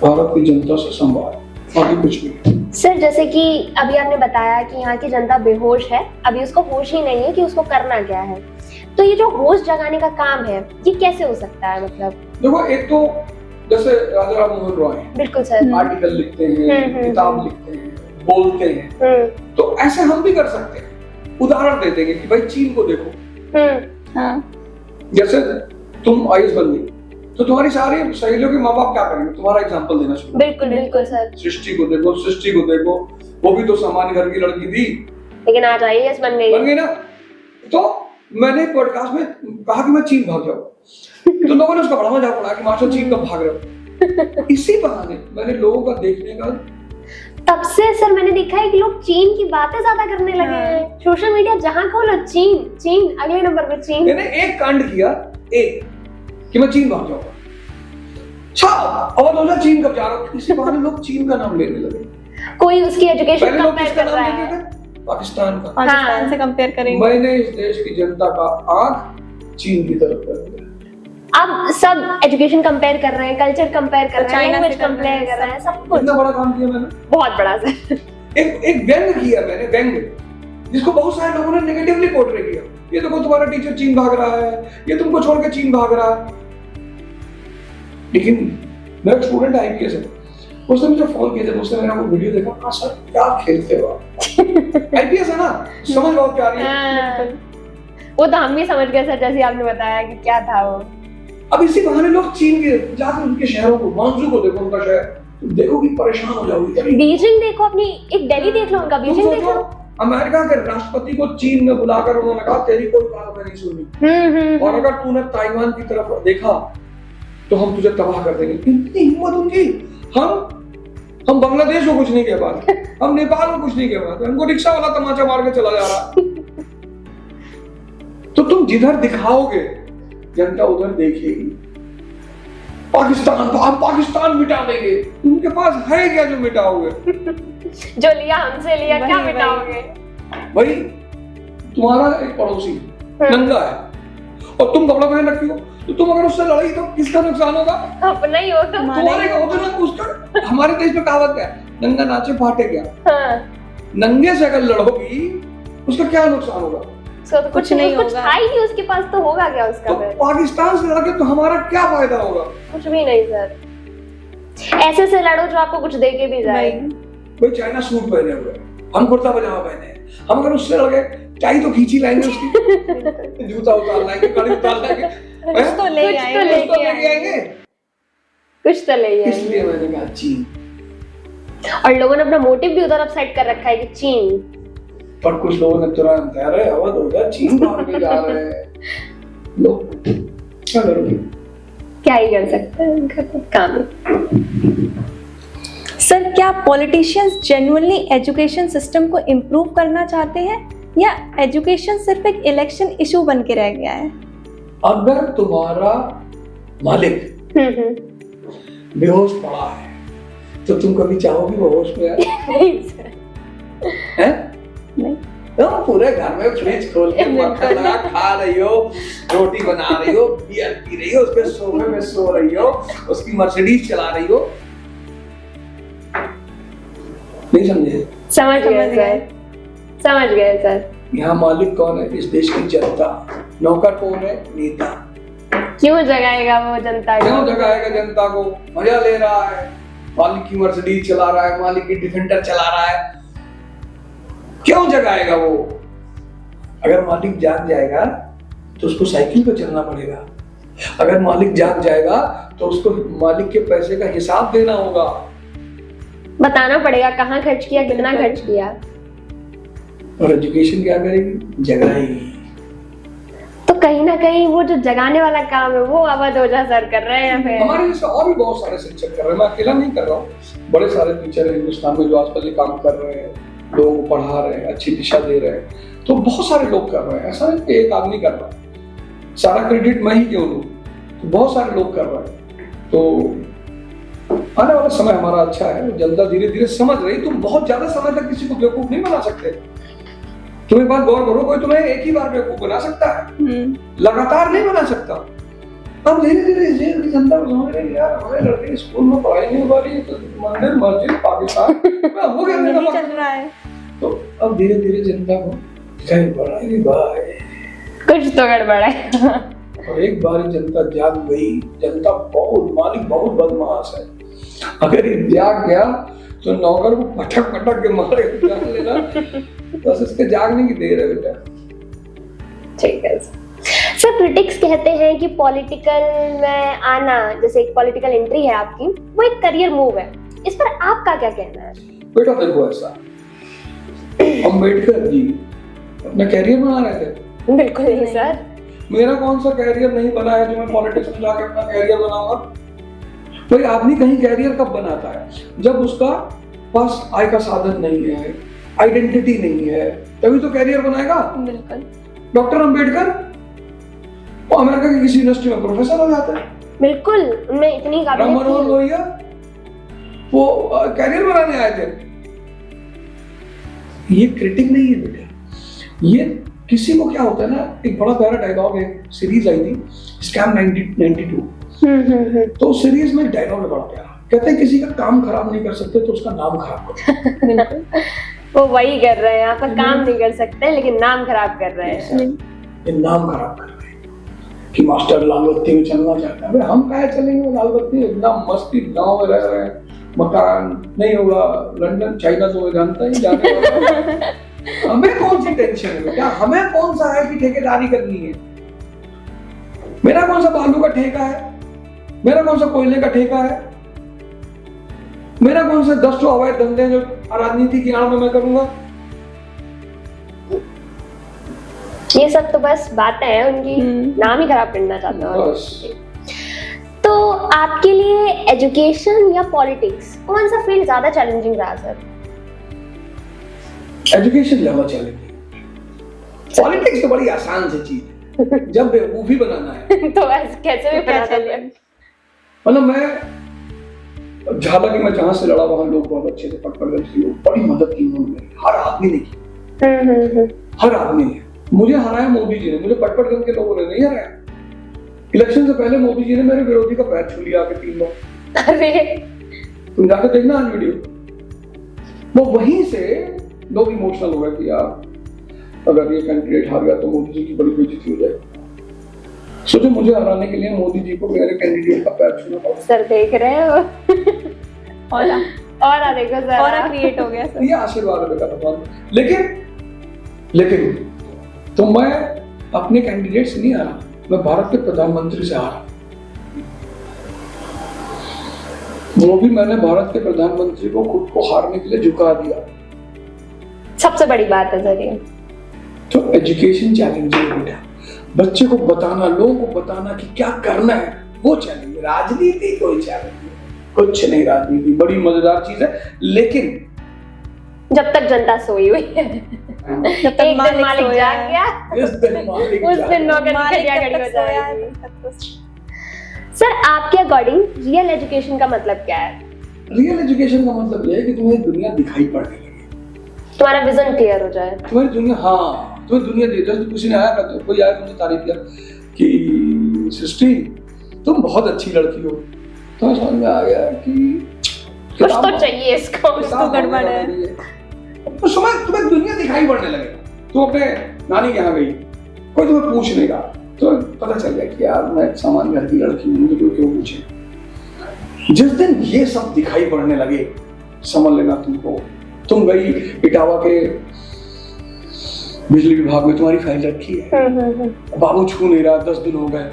भारत की जनता से संवाद, बाकी कुछ नहीं। सर जैसे कि अभी आपने बताया कि यहाँ की जनता बेहोश है, अभी उसको होश ही नहीं है कि उसको करना क्या है, तो ये जो होश जगाने का काम है ये कैसे हो सकता है? मतलब देखो, एक तो जैसे राजा राम मोहन रॉय बिल्कुल सर, आर्टिकल लिखते हैं, किताब लिखते हैं, बोलते हैं, तो ऐसे हम भी कर सकते हैं। उदाहरण दे देंगे कि भाई चीन को देखो, हाँ, जैसे तुम आईएएस बन गई तो तुम्हारी सारी सहेलियों के माँ बाप क्या करेंगे? तुम्हारा एग्जाम्पल देना शुरू। बिल्कुल बिल्कुल सर। सृष्टि को देखो, वो भी तो सामान्य घर की लड़की थी, लेकिन आज आईएएस बन गई ना। तो मैंने पॉडकास्ट में कहा कि मैं चीन भाग जाऊं, तो लोगों ने उसका बड़ा मजाक उड़ाया कि मास्टर चीन कब भाग रहे हो। इसी बहाने मैंने लोगों का देखने का, तब से सर मैंने देखा है कि लोग चीन की बातें ज्यादा करने लगे हैं। सोशल मीडिया जहां खोलो चीन चीन, अगले नंबर पे चीन। मैंने एक कांड किया, एक कि मैं चीन भाग जाऊंगा, अच्छा और बोला चीन कब जा रहा हूं, इसी बहाने लोग चीन का नाम लेने लगे। कोई उसकी एजुकेशन पहले लोग कंपेयर किसका कर नाम रहा लेते है, थे? पाकिस्तान से कंपेयर करेंगे। मैंने इस देश की जनता का आंख चीन की तरफ कर दिया। अब सब एजुकेशन कंपेयर कर रहे हैं, कल्चर कंपेयर कर रहे हैं, चाइना से लैंग्वेज कर रहे कंपेयर हैं, कर रहे हैं, सब कुछ। कितना बड़ा काम किया मैंने, बहुत बड़ा सर। एक व्यंग किया मैंने, व्यंग, जिसको बहुत सारे लोगों ने नेगेटिवली पोर्ट्रे किया। ये देखो तुम्हारा टीचर चीन भाग रहा है, ये तुमको छोड़ के चीन भाग रहा है। लेकिन मेरा स्टूडेंट आईपीएस है, उसने मुझे फोन किया जब उसने मेरा वो वीडियो देखा, कहा सर क्या खेलते हो आप। आईपीएस है ना, समझ बहुत प्यारी है। वो तो हम भी समझ गए सर, जैसे आपने बताया कि क्या था वो। अब इसी बहाने लोग चीन के जाकर उनके शहरों को, मांगजू को देखो, उनका शहर देखो कि परेशान हो जाओगे। बीजिंग देखो अपनी, एक दिल्ली देख लो उनका, बीजिंग देख लो। अमेरिका के राष्ट्रपति को चीन में बुलाकर उन्होंने कहा तेरी कोई बात मैं नहीं सुनी, और अगर तूने ताइवान की तरफ देखा तो हम तुझे तबाह कर देंगे। इतनी हिम्मत उनकी। हम बांग्लादेश को कुछ नहीं कह पाते, हम नेपाल को कुछ नहीं कह पाते, हमको रिक्शा वाला तमाचा मार के चला जा रहा। तो तुम जिधर दिखाओगे जनता उधर देखेगी। हम पाकिस्तान मिटा देंगे, उनके पास है क्या जो मिटाओगे? जो लिया हमसे लिया, क्या मिटाओगे? भाई तुम्हारा एक पड़ोसी नंगा है और तुम कपड़ा पहन रखी हो, तो तुम अगर उससे लड़ाई तो किसका नुकसान होगा? अपना ही होगा। तुम्हारे का होगा ना उसका। हमारे देश में कहावत है, नंगा नाचे फाटे क्या। हाँ। नंगे से अगर लड़ोगी उसका क्या नुकसान होगा? तो कुछ नहीं होगा, कुछ था ही नहीं उसके पास, तो होगा क्या उसका? तो पाकिस्तान से लड़के तो हमारा क्या फायदा होगा? कुछ भी नहीं सर। ऐसे से लड़ो जो आपको कुछ दे के भी जाए। भाई चाइना सूट पहने हुए, हम कुर्ता पजामा पहने, हम अगर उससे लड़ गए टाई तो खींची लाएंगे उसकी, जूता उतार लाएंगे, कड़ी उतार लाएंगे, कुछ तो ले आएंगे। कुछ तो ले आएंगे। इसलिए मैंने कहा चीन। और लोगों ने अपना मोटिव भी उधर अब सेट कर रखा है कि चीन। पर कुछ लोगों ने तुरंत अरे अवध हो गया, चीन भाग के जा रहे हैं लोग, क्या करोगे? क्या ही कर सकते हैं, उनका तो काम है। सर क्या पॉलिटिशियंस जेन्युइनली एजुकेशन सिस्टम को इम्प्रूव करना चाहते हैं या एजुकेशन सिर्फ एक इलेक्शन इशू बन के रह गया है? अगर तुम्हारा मालिक बेहोश पड़ा है तो तुम कभी चाहोगी वो होश में आए? हैं? नहीं। तुम पूरे घर में फ्रिज खोल के मक्खन लगा खा रही हो, रोटी बना रही हो, बियर पी रही हो, उसके सोफे में सो रही हो, उसकी मर्सिडीज चला रही हो। नहीं समझे? समझ गए सर। यहाँ मालिक कौन है? इस देश की जनता। नौकर कौन है? नेता। क्यों जगाएगा वो जनता को? क्यों जगाएगा जनता को? मजा ले रहा है, मालिक की मर्सिडीज चला रहा है, मालिक की डिफेंडर चला रहा है, क्यों जगाएगा वो? अगर मालिक जाग जाएगा तो उसको साइकिल पे चलना पड़ेगा। अगर मालिक जाग जाएगा तो उसको मालिक के पैसे का हिसाब देना होगा, बताना पड़ेगा कहाँ खर्च किया, कितना खर्च किया। और एजुकेशन क्या करेगी? जगाएगी। तो कहीं ना कहीं वो जो जगाने वाला काम है वो अवध ओझा सर कर रहे हैं। फिर हमारे जैसे और भी बहुत सारे शिक्षक कर रहे हैं, मैं अकेला नहीं कर रहा हूँ। बड़े सारे टीचर हिंदुस्तान में जो आजकल ये काम कर रहे हैं, लोगों को पढ़ा रहे हैं, अच्छी दिशा दे रहे हैं, तो बहुत सारे लोग कर रहे हैं। ऐसा नहीं कि एक आदमी कर रहा है, सारा क्रेडिट मैं ही क्यों लूं? तो बहुत सारे लोग कर रहे हैं। तो आने वाला समय हमारा अच्छा है, जनता धीरे धीरे समझ रही। तुम बहुत ज्यादा समय तक किसी को बेवकूफ नहीं बना सकते। तुम एक बात गौर करो, कोई तुम्हें एक ही बार बेवकूफ बना सकता है, लगातार नहीं बना सकता। अब धीरे धीरे इस देश की जनता को समझ रही है यार, हमारे लड़के स्कूल में पढ़ाई नहीं हो पा रही है, तो मंदिर मस्जिद पाकिस्तान वो क्या नहीं चल रहा है। तो अब धीरे धीरे जनता को दिखाई पड़ रहा है कि भाई कुछ तो गड़बड़ है। और एक बार जनता जाग गई। जनता बहुत मालिक, बहुत बदमाश है। अगर ये जाग गया तो नौकर को पटक पटक के मारे, जान लेना बस इसके जागने की देर है बेटा। ठीक है सर, क्रिटिक्स कहते हैं कि पॉलिटिकल में आना, जैसे एक पॉलिटिकल एंट्री है आपकी, वो एक करियर मूव है। इस पर आपका क्या कहना है? बेटा देखो, ऐसा अम्बेडकर जी अपना कैरियर बना रहे थे। बिल्कुल नहीं सर। मेरा कौन सा कैरियर नहीं बना है जो मैं पॉलिटिक्स में जाके अपना कैरियर बनाऊंगा? भाई आदमी कहीं कैरियर कब बनाता है? जब उसका पास आय का साधन नहीं है, आइडेंटिटी नहीं है, तभी तो कैरियर बनाएगा। बिल्कुल। डॉक्टर अम्बेडकर वो अमेरिका की किसी यूनिवर्सिटी में प्रोफेसर हो जाते हैं। बिल्कुल, उनमें इतनी राम मनोहर लोहिया वो कैरियर बनाने आए थे। ये क्रिटिक नहीं है बेटा, ये किसी को क्या होता है ना, एक बड़ा प्यारा डायलॉग है, सीरीज आई थी स्कैम 1992। तो उस सीरीज में डायलॉग है बड़ा प्यारा, कहते हैं किसी का काम खराब नहीं कर सकते तो उसका नाम खराब करो। वो वही कर रहे हैं, आपका काम नहीं कर सकते लेकिन नाम खराब कर रहे हैं। ये नाम खराब कर रहे हैं कि मास्टर लाल बत्ती में चलना चाहते हैं। हम कहाँ चलेंगे लाल बत्ती? एकदम मस्ती गाँव में रह रहे हैं, मकान नहीं होगा, लंदन चाइना तो जानता ही जाने वाला। हमें कौन सी टेंशन है बेटा? हमें कौन सा है कि ठेकेदारी करनी है? मेरा कौन सा बालू का ठेका है? मेरा कौन सा कोयले का ठेका है? मेरा कौन सा 10 अवैध धंधे जो राजनीति की आड़ में मैं करूंगा? ये सब तो बस बातें हैं उनकी, नाम ही खराब करना चाहते हैं। तो आपके लिए एजुकेशन या पॉलिटिक्स, कौन सा फील्ड ज्यादा चैलेंजिंग रहा सर? एजुकेशन ज्यादा चैलेंजिंग। पॉलिटिक्स तो बड़ी आसान सी चीज है, जब बेवकूफी बनाना है तो कैसे भी पता चले। मतलब मैं झाला मैं जहां से लड़ा वहां लोग बहुत अच्छे थे, पटपड़गंज के लोग बड़ी मदद की उन्होंने, हर आदमी ने की। हर आदमी ने मुझे हराया, मोदी जी ने मुझे, पटपड़गंज के लोगों ने नहीं हराया। इलेक्शन से पहले मोदी जी ने मेरे विरोधी का पैर छू लिया आके 3 बार। अरे तुम जाकर देखना आज वीडियो। वो वहीं से लोग इमोशनल हो गए कि यार अगर ये कैंडिडेट हार गया तो मोदी जी की बड़ी बेइज्जती हो जाएगी। सोचो मुझे हराने के लिए मोदी जी को मेरे कैंडिडेट का पैर छूना पड़ा। सर देख रहे हो? और देखो सर, और क्रिएट हो गया सर। ये आशीर्वाद है बेटा भगवान। लेकिन तो मैं अपने कैंडिडेट से नहीं हारा, मैं भारत के प्रधानमंत्री से हारा। वो भी मैंने भारत के प्रधानमंत्री को खुद को हारने के लिए झुका दिया। सबसे बड़ी बात है सर ये। तो एजुकेशन चैलेंज है बेटा, बच्चे को बताना, लोगों को बताना कि क्या करना है, वो चैलेंज। राजनीति कोई चैलेंज नहीं, कुछ नहीं। राजनीति बड़ी मजेदार चीज है, लेकिन जब तक जनता सोई हुई है, जब तक एक दिन मालिक जाग गया, उस दिन नौकर खड़ी हो जाएगी। सर आपके अकॉर्डिंग रियल एजुकेशन का मतलब क्या है? रियल एजुकेशन का मतलब यह है कि तुम्हें दुनिया दिखाई पड़ने लगे, तुम्हारा विजन क्लियर हो जाए, तुम्हारी दुनिया, हाँ तुम्हें दुनिया दे। जैसे किसी ने आया करते, कोई आया तुमसे तारीफ किया कि सृष्टि तुम बहुत अच्छी लड़की हो, तो समझ में आ गया कि कुछ तो चाहिए इसको, कुछ तो गड़बड़ है। तो तुम्हें दुनिया दिखाई पड़ने लगे। तुम अपने नानी के यहाँ गई, कोई तुम्हें पूछ नहीं रहा, तो पता चल गया कि यार मैं सामान्य घर की लड़की हूँ, मुझे कोई क्यों पूछे। जिस दिन ये सब दिखाई पड़ने लगे, समझ लेना तुमको, तुम गई इटावा के बिजली विभाग में, तुम्हारी फाइल रखी है, बाबू छू नहीं रहा, 10 दिन हो गए,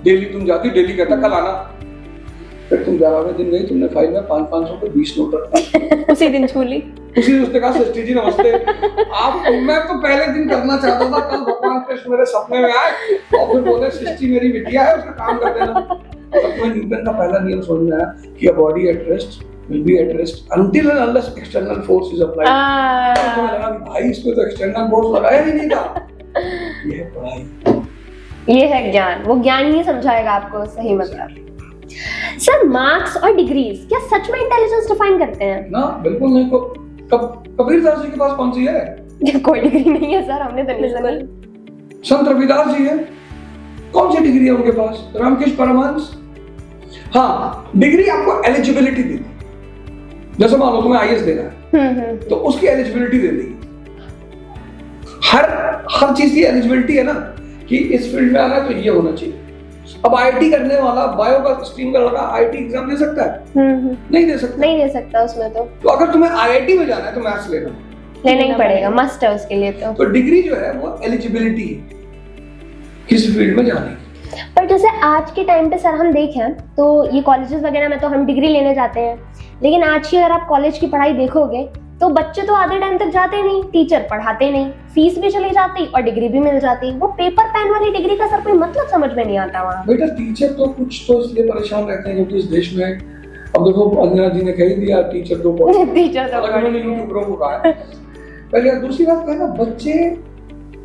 डेली तुम जाती, डेली कहता कल आना, फिर तुम 11वें दिन गई, तुमने फाइल में 500 के 20 नोट रखा, उसी दिन छू ली। उसी दिन उसने कहा सृष्टि जी नमस्ते, आप, मैं तो पहले दिन करना चाहता था, कल भगवान कृष्ण मेरे सपने में आए और फिर बोले सृष्टि मेरी बिटिया है, उसका काम कर देना। तब तुम्हें न्यूटन का पहला नियम समझ में आया कि a body at rest will be at rest until and unless external force is applied। तो मुझे लगा कि भाई इसमें तो एक्सटर्नल फोर्स लगाया ही नहीं था। ये है पढ़ाई, ये है ज्ञान, वो ज्ञान ही समझाएगा आपको सही मतलब। सर मार्क्स और डिग्रीज क्या सच में इंटेलिजेंस डिफाइन करते हैं? ना बिल्कुल नहीं। कबीरदास जी के पास कौन सी है? कोई डिग्री नहीं है सर, हमने तो नहीं सुनी। संत रविदास जी है, कौन सी डिग्री है उनके पास? रामकृष्ण परमहंस। हाँ, डिग्री आपको एलिजिबिलिटी देती है। जैसे मान लो तुम्हें आईएएस देना है, तो उसकी एलिजिबिलिटी दे देगी। हर चीज की एलिजिबिलिटी है ना, कि इस फील्ड में आना है तो ये होना चाहिए। अब आईआईटी करने वाला, बायो का स्ट्रीम का लड़का आईआईटी एग्जाम दे सकता है? नहीं दे सकता। नहीं दे सकता उसमें तो अगर तुम्हें आईआईटी में जाना है तो मैथ्स लेना ही पड़ेगा, मस्ट है उसके लिए तो डिग्री जो है वो एलिजिबिलिटी है किस फील्ड में जाने की। पर जैसे आज के टाइम पे सर हम देखें तो ये कॉलेजेस वगैरह में तो हम डिग्री लेने जाते हैं, लेकिन आज की अगर आप कॉलेज की पढ़ाई देखोगे तो बच्चे तो आधे टाइम तक जाते नहीं, टीचर पढ़ाते नहीं, फीस भी चली जाती और डिग्री भी मिल जाती। वो पेपर पेन वाली डिग्री का सर कोई मतलब समझ में नहीं आता वहाँ। बेटा टीचर तो कुछ तो इसलिए परेशान रहते हैं क्योंकि इस देश में, अब देखो अंजना जी ने कह ही दिया टीचर तो टीचर तो उन्होंने यूट्यूबरों को कहा है। पहले दूसरी बात क्या है ना, बच्चे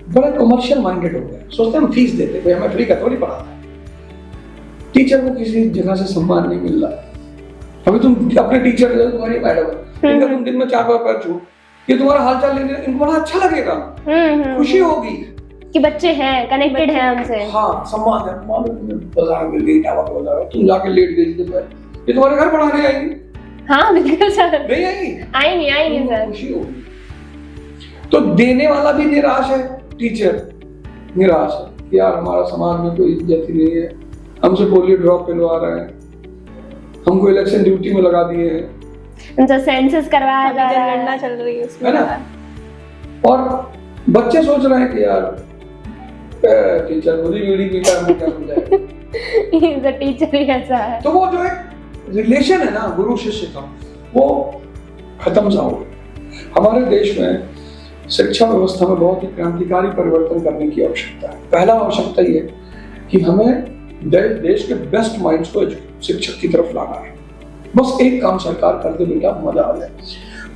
बड़ा कमर्शियल माइंडेड हो गए, सोचते हैं हम फीस देते हैं, हमें फ्री का थोड़ी पढ़ाता है। टीचर को किसी जगह से सम्मान नहीं मिल रहा। अभी तुम अपने टीचर तुम्हारी मैडम है, इनका तुम दिन में 4 बार पैर छू, ये तुम्हारा हालचाल लेने इनको बड़ा अच्छा लगेगा, खुशी होगी कि बच्चे हैं, कनेक्टेड हैं हमसे। हाँ, सम्मान है। मान लो तुम्हें बाजार मिल गई, टावा के बाजार, तुम जाके लेट गई थी, ये तुम्हारे घर पढ़ाने आएंगे? हाँ बिल्कुल सर, नहीं आएंगी? आएंगे सर। खुशी होगी। तो देने वाला भी निराश है, टीचर निराश है कि यार हमारा समाज में कोई इज्जत ही नहीं है, हमसे पोलियो ड्रॉप पिलवा रहे हैं, हमको इलेक्शन ड्यूटी में लगा दिए हैं, उनसे सेंसस करवाया जा रहा है, जनगणना चल रही है उसमें है ना। और बच्चे सोच रहे हैं कि यार टीचर मुझे वीडी पीटा, हमें क्या समझाएगा। टीचर ही ऐसा है। तो वो जो एक रिलेशन है ना गुरु शिष्य का, वो खत्म सा हो गया। हमारे देश में शिक्षा व्यवस्था में बहुत ही क्रांतिकारी परिवर्तन करने की आवश्यकता है। पहला आवश्यकता ये कि हमें देश के बेस्ट माइंड्स को शिक्षक की तरफ लाना है। बस एक काम सरकार कर दे बेटा, मजा आ जाए।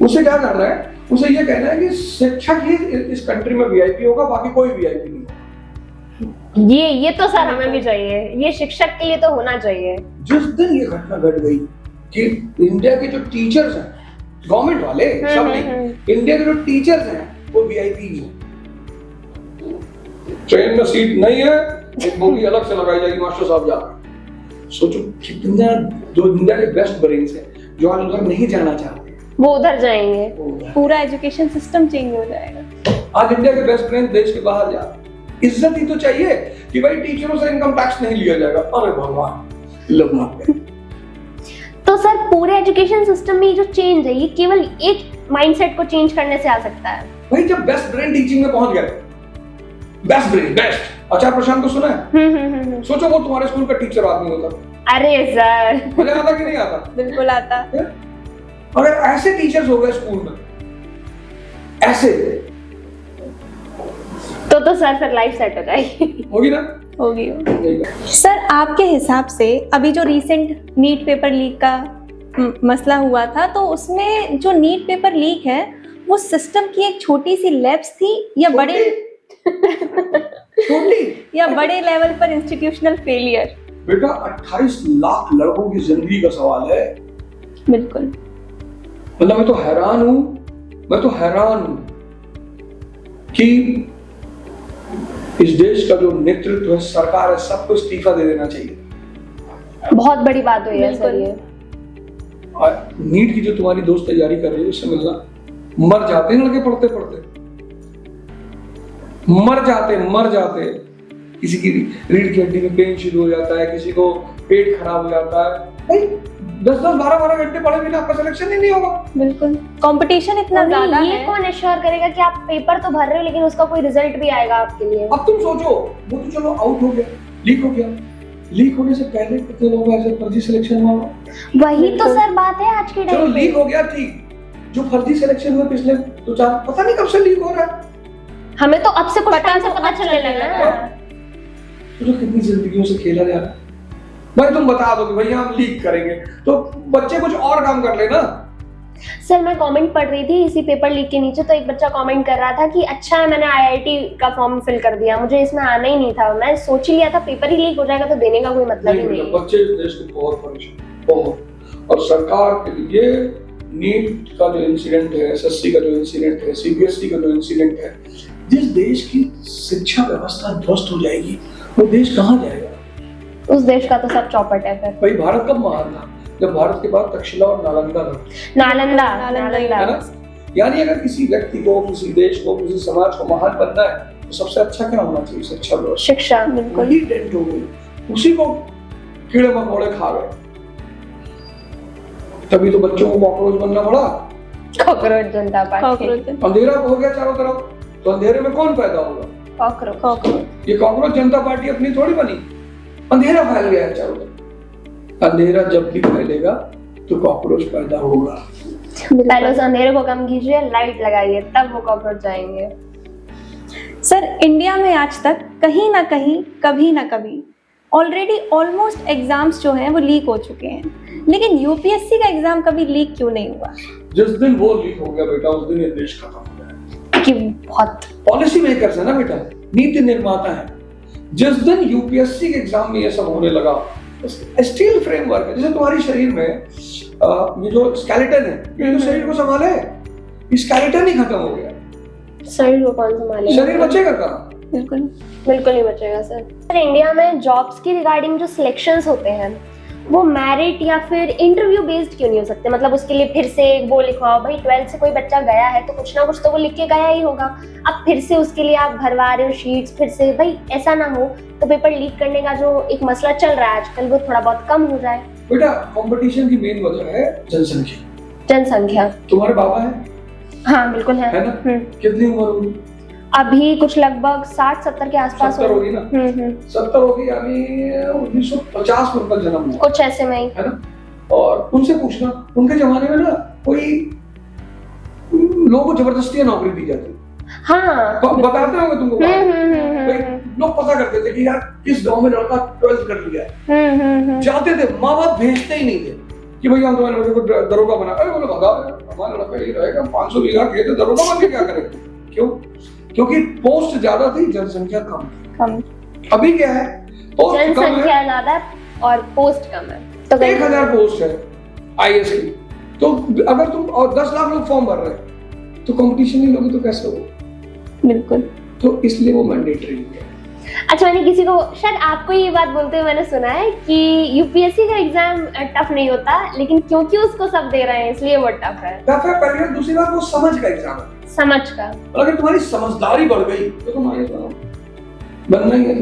उसे क्या करना है, उसे ये कहना है कि शिक्षक ही इस कंट्री में वीआईपी होगा, बाकी कोई वीआईपी नहीं होगा। ये तो सर हमें भी चाहिए, ये शिक्षक के लिए तो होना चाहिए। जिस दिन ये घटना घट गई कि इंडिया के जो टीचर्स हैं, गवर्नमेंट वाले सब नहीं, इंडिया के जो टीचर्स हैं वो वीआईपी हैं। ट्रेन में सीट नहीं है, एक बोगी अलग से लगाई जाएगी, मास्टर साहब जा। सोचो कितना जो इंडिया के बेस्ट ब्रेन्स हैं जो आज उधर नहीं जाना चाहते, वो उधर जाएंगे, पूरा एजुकेशन सिस्टम चेंज हो जाएगा। आज इंडिया के बेस्ट ब्रेन देश के बाहर जा। इज्जत ही तो चाहिए कि भाई टीचरों से इनकम टैक्स नहीं लिया जाएगा। अरे भगवान, लोग माफ करें। तो सर पूरे एजुकेशन सिस्टम में जो चेंज है ये केवल एक माइंडसेट को चेंज करने से आ सकता है। भाई जब बेस्ट ब्रेन टीचिंग में पहुंच गए, बेस्ट ब्रेन बेस्ट आचार्य प्रशांत को सुना है? सोचो वो तुम्हारे स्कूल का टीचर आदमी होता। अरे सर मजा आता कि नहीं आता? बिल्कुल आता। अगर ऐसे टीचर्स हो गए स्कूल में, ऐसे तो सर फिर लाइफ सेट हो जाएगी। होगी ना? होगी। सर आपके हिसाब से अभी जो रीसेंट नीट पेपर लीक का मसला हुआ था, तो उसमें जो नीट पेपर लीक है वो सिस्टम की एक छोटी सी लैप्स थी या बड़े छोटी या बड़े लेवल पर इंस्टीट्यूशनल फेलियर? बेटा 28 लाख लड़कों की जिंदगी का सवाल है। बिल्कुल। मतलब मैं तो हैरान हूं कि इस देश का जो नेतृत्व है, सरकार है, सबको इस्तीफा दे देना चाहिए। बहुत बड़ी बात हुई है सर ये। नीट की जो तुम्हारी दोस्त तैयारी कर रही है उससे मिलना, मर जाते हैं लड़के पढ़ते पढ़ते, मर जाते। किसी की रीढ़ की हड्डी में पेन शुरू हो जाता है, किसी को पेट खराब हो जाता है। भाई 10-10, 12-12 घंटे पढ़े बिना आपका सिलेक्शन ही नहीं होगा। बिल्कुल, कंपटीशन इतना ज्यादा है। ये कौन एश्योर करेगा कि आप पेपर तो भर रहे हो लेकिन उसका कोई रिजल्ट भी आएगा आपके लिए? अब तुम सोचो, वो तो चलो आउट हो गया, लीक हो गया, लीक होने से पहले कितने लोग ऐसे फर्जी सिलेक्शन हुआ? वही तो सर बात है आज के टाइम चलो पे। लीक हो गया ठीक, जो फर्जी सिलेक्शन हुआ पिछले 2-4, पता नहीं कब से लीक हो रहा है। हमें तो अब से कुछ टाइम से पता चलने लगा। तो कितनी जिंदगियों से खेला जा रहा है। भाई तुम बता दो कि भैया हम लीक करेंगे, तो बच्चे कुछ और काम कर लेना। सर मैं कमेंट पढ़ रही थी इसी पेपर लीक के नीचे, तो एक बच्चा कमेंट कर रहा था कि अच्छा है मैंने आईआईटी का फॉर्म फिल कर दिया, मुझे इसमें आना ही नहीं था, मैं सोच ही लिया था पेपर ही लीक हो जाएगा तो देने का कोई मतलब ही नहीं है। बच्चे इस देश के बहुत परेशान, बहुत। और सरकार के लिए नीट का जो इंसिडेंट है, एसएससी का जो इंसिडेंट है, सीबीएसई का जो इंसिडेंट है, जिस देश की शिक्षा व्यवस्था ध्वस्त हो जाएगी वो देश कहाँ जाएगा? उस देश का तो सब चौपट है फिर। भाई भारत कब महान था? जब भारत के बाद तक्षशिला और नालंदा था, नालंदा है ना? यानी अगर किसी व्यक्ति को, किसी देश को, किसी समाज को महान बनना है तो सबसे अच्छा क्या होना चाहिए? शिक्षा व्यवस्था। शिक्षा, बिल्कुल। वही डेंट हो गई, उसी को कीड़े मकोड़े खा गए, तभी तो बच्चों को कॉकरोच बनना पड़ा। कॉकरोच जनता पार्टी। अंधेरा हो गया चारों तरफ, तो अंधेरे में कौन पैदा होगा? कॉकरोच। ये कॉकरोच जनता पार्टी अपनी थोड़ी बनी, अंधेरा फैल गया है चारों तरफ। अंधेरा जब भी फैलेगा तो कॉकरोच पैदा होगा। पहले उस अंधेरे को कम कीजिए, लाइट लगाइए, तब वो कॉकरोच जाएंगे। सर इंडिया में आज तक कहीं ना कहीं, कभी ना कभी ऑलरेडी ऑलमोस्ट एग्जाम्स जो हैं वो लीक हो चुके हैं, लेकिन यूपीएससी का एग्जाम कभी लीक क्यों नहीं हुआ? जिस दिन वो लीक हो गया बेटा, उस दिन ये देश खत्म हो गया। कि बहुत पॉलिसी मेकर्स है ना बेटा, नीति निर्माता है। जिस दिन यूपीएससी के एग्जाम में ये सब होने लगा, स्टील फ्रेमवर्क है, जैसे तुम्हारी शरीर में ये जो स्केलेटन है, ये तो शरीर को संभाले, ये स्केलेटन ही खत्म हो गया, शरीर को कौन संभालेगा? शरीर बचेगा कहाँ? बिल्कुल बिल्कुल नहीं बचेगा सर। इंडिया में जॉब्स की रिगार्डिंग जो सिलेक्शंस होते हैं वो मेरिट या फिर इंटरव्यू बेस्ड क्यों नहीं हो सकते? मतलब उसके लिए फिर से वो लिखवाओ, भाई 12th से कोई बच्चा गया है तो कुछ ना कुछ तो वो लिख के गया ही होगा, अब फिर से उसके लिए आप भरवा रहे हो शीट्स फिर से, भाई ऐसा ना हो तो पेपर लीक करने का जो एक मसला चल रहा है आजकल वो थोड़ा बहुत कम हो जाए। बेटा कंपटीशन की मेन वजह है जनसंख्या। तुम्हारे बाबा है? हाँ बिल्कुल है ना? कितनी उम्र होगी? अभी कुछ लगभग 60-70 के आसपास 70 होगी ना? 70 होगी, यानी 1950 में उनका जन्म हुआ, कुछ ऐसे में ही, है ना? और उनसे पूछना, उनके जमाने में ना कोई लोगों को जबरदस्ती नौकरी दी जाती। हाँ बताते होंगे तुमको, लोग पता करते थे कि यार किस गांव में लड़का 12th कर लिया है, जाते थे, माँ बाप भेजते ही नहीं थे कि भैया हम तुम्हारे लड़के को दरोगा बना। अरे बोले भगा, हमारा लड़का ये रहेगा, 500 बीघा खेत है, दरोगा बन के क्या करेगा? क्यों? क्योंकि पोस्ट ज्यादा थी, जनसंख्या कम। अभी क्या है? जनसंख्या ज्यादा और पोस्ट कम है, तो 1000 पोस्ट है आईएएस की, तो अगर तुम और 10 लाख लोग फॉर्म भर रहे हैं तो कंपटीशन नहीं लोगे तो कैसे होगा? बिल्कुल, तो इसलिए वो मैंडेटरी है। अच्छा, मैंने किसी को, शायद आपको ये बात बोलते हुए मैंने सुना है कि यूपीएससी का एग्जाम टफ नहीं होता, लेकिन क्योंकि उसको सब दे रहे हैं इसलिए वो टफ है। पहले दूसरी बात वो समझ का एग्जाम है, समझ का। और अगर तुम्हारी समझदारी बढ़ गई तो तुम आगे बनना ही है।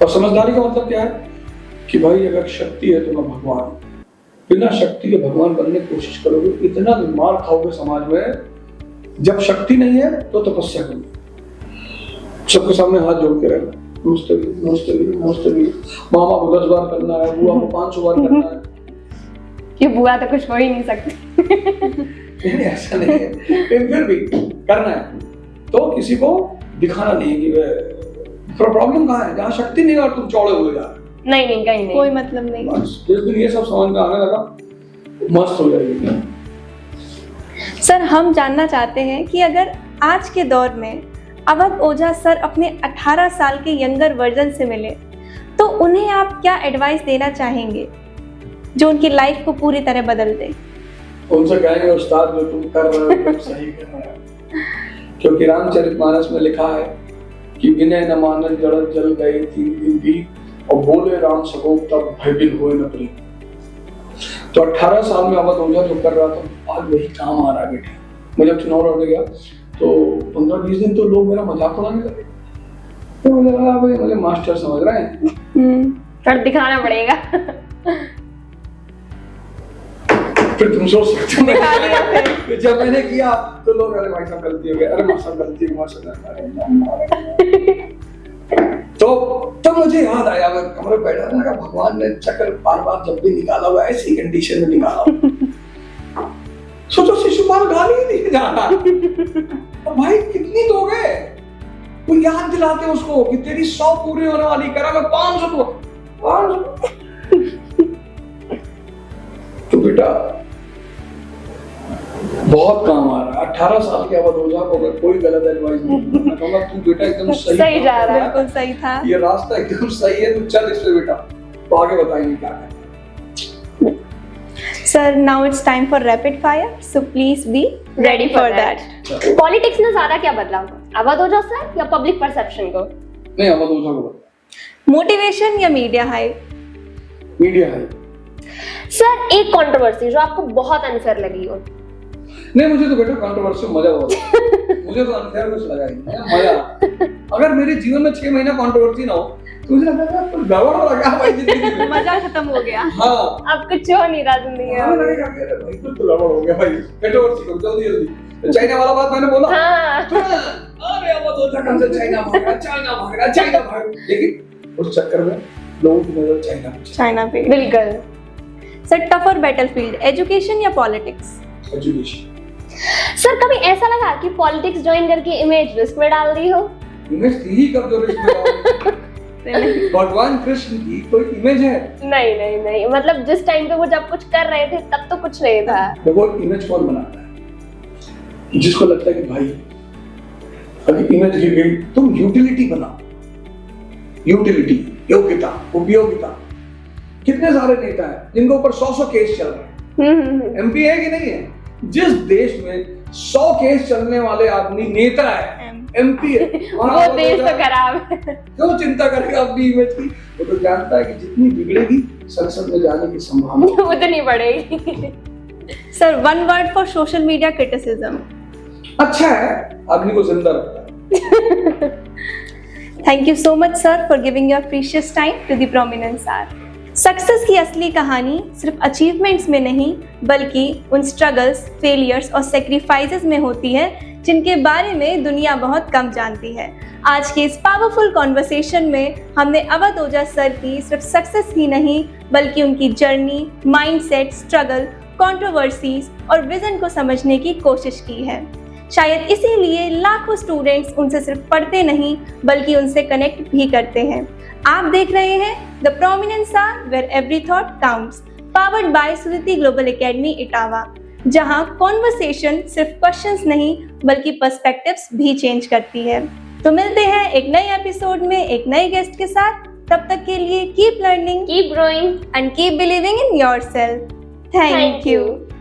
और समझदारी का मतलब क्या है कि भाई अगर शक्ति है तो मैं भगवान, बिना शक्ति के भगवान बनने की कोशिश करोगे, इतना मार खाओगे समाज में। जब शक्ति नहीं है तो तपस्या करो, सबके सामने हाथ जोड़ के रहना, नमस्ते, मामा को 10 बार करना है, बुआ को 500 बार करना है। ये बुआ तो कुछ हो ही नहीं सकती। नहीं, ऐसा नहीं है, फिर भी करना है। तो किसी को दिखाना नहीं है कि प्रॉब्लम कहाँ है, जहाँ शक्ति नहीं है और तुम चौड़े हुए जा रहे। नहीं, कहीं नहीं, कोई मतलब नहीं। जिस दिन ये सब समझ में आने लगा, मस्त हो जाएगी। सर हम जानना चाहते हैं कि अगर आज के दौर में अवध ओझा सर अपने 18 साल के यंगर वर्जन से मिले तो उन्हें आप क्या एडवाइस देना चाहेंगे जो उनकी लाइफ को पूरी तरह बदल दे? उनसे कहेंगे उस्ताद जो तुम कर रहे हो सही कर रहे हो, क्योंकि रामचरितमानस में लिखा है कि विनय न मानन जड़त जल गए 3 दिन भी, और बोले राम सगोप तब भयबिन हुए न प्रीत। तो 18 साल में अवध ओझा जो कर रहा था आज वही काम आ रहा है बेटा। मुझे चुनाव लड़ने गया तो 15-20 दिन तो लोग मेरा मजाक उड़ाने लगे, तो मुझे लगा भाई मुझे मास्टर समझ रहे हैं, पर दिखाना पड़ेगा। फिर तुम सोच सकते हो जब मैंने किया तो लोग अरे भाई साहब गलती हो गई, अरे मास्टर गलती तो मुझे याद आया, मैं कमरे बैठा था, भगवान ने चक्कर बार जब भी निकाला हुआ ऐसी कंडीशन में निकाला। सोचो शिशुपाल गाली ही नहीं जा रहा, भाई कितनी दोगे? वो याद दिलाते उसको कि तेरी 100 पूरी होने वाली, करा मैं 500 दो। तो बेटा बहुत काम आ रहा है। 18 साल के अवध ओझा को अगर कोई गलत एडवाइस नहीं दूंगा, मैं कहूंगा तू बेटा एकदम सही सही जा रहा है। बिल्कुल सही था। ये रास्ता एकदम सही है, तू चल इस पे बेटा। तो आगे बताएंगे क्या करना। Sir, now it's time for rapid fire, so please be ready for that. Politics ने ज्यादा क्या बदला, अवध ओझा सर या पब्लिक परसेप्शन को? नहीं, अवध ओझा को बता। मोटिवेशन या मीडिया हाइप? मीडिया है। सर एक कंट्रोवर्सी जो आपको बहुत अनफेयर लगी हो? नहीं, मुझे तो बेटा कंट्रोवर्सी मजा बहुत आता। मुझे तो अनफेयर कुछ लगा ही नहीं, मजा। अगर मेरे जीवन में 6 महीना कंट्रोवर्सी ना हो तो मुझे लगता है गड़बड़ हो रहा है भाई जिंदगी में। मजा खत्म हो गया। हाँ, अब कुछ हो नहीं रहा जिंदगी में। हमें लगेगा कि अरे भाई कुछ तो गड़बड़ हो गया भाई, कंट्रोवर्सी करो जल्दी जल्दी। चाइना वाला बात मैंने बोला, हाँ। अरे अवध ओझा कब से चाइना भाग रहा, चाइना भाग रहा, चाइना भाग रहा। लेकिन उस चक्कर में लोगों की नजर चाइना पे। बिल्कुल। सर, टफर बैटलफील्ड, एजुकेशन या पॉलिटिक्स? एजुकेशन। सर कभी ऐसा लगा कि पॉलिटिक्स ज्वाइन करके इमेज रिस्क में डाल दी हो? इमेज थी ही कब जो रिस्क में भगवान कृष्ण की कोई इमेज है? नहीं नहीं नहीं, मतलब जिस टाइम पे वो जब कुछ कर रहे थे तब तो कुछ नहीं था। देखो इमेज कौन बनाता है? जिसको लगता है कि भाई अभी इमेज गिर गई, तुम यूटिलिटी बनाओ। यूटिलिटी, योग्यता, उपयोगिता। कितने सारे नेता हैं जिनके ऊपर 100 केस चल रहे हैं। एमपी है कि नहीं है? जिस देश में 100 केस चलने वाले आदमी नेता है, एमपी है, वो देश तो खराब है। क्यों चिंता करेगा अपनी इमेज की? वो तो जानता है कि जितनी बिगड़ेगी संसद में जाने की संभावना उतनी बढ़ेगी। Sir, one word for social media criticism? अच्छा है, आदमी को जिंदा रखता है। Thank you so much sir for giving your precious time to the prominence hour. Success की असली कहानी सिर्फ अचीवमेंट्स में नहीं बल्कि उन स्ट्रगल्स, फेलियर्स और सेक्रीफाइसेस में होती है जिनके बारे में दुनिया बहुत कम जानती है। आज के इस पावरफुल कॉन्वर्सेशन में हमने अवध ओझा सर की सिर्फ सक्सेस ही नहीं बल्कि उनकी जर्नी, माइंडसेट, स्ट्रगल, कंट्रोवर्सीज और विजन को समझने की कोशिश की है। शायद इसीलिए लाखों स्टूडेंट्स उनसे सिर्फ पढ़ते नहीं बल्कि उनसे कनेक्ट भी करते हैं। आप देख रहे हैं the prominence hour where every thought counts, powered by Suditi global academy Etawah, जहां कॉन्वर्सेशन सिर्फ क्वेश्चंस नहीं बल्कि पर्सपेक्टिव्स भी चेंज करती है। तो मिलते हैं एक नए एपिसोड में एक नए गेस्ट के साथ। तब तक के लिए keep learning, keep growing and keep believing in yourself. Thank you.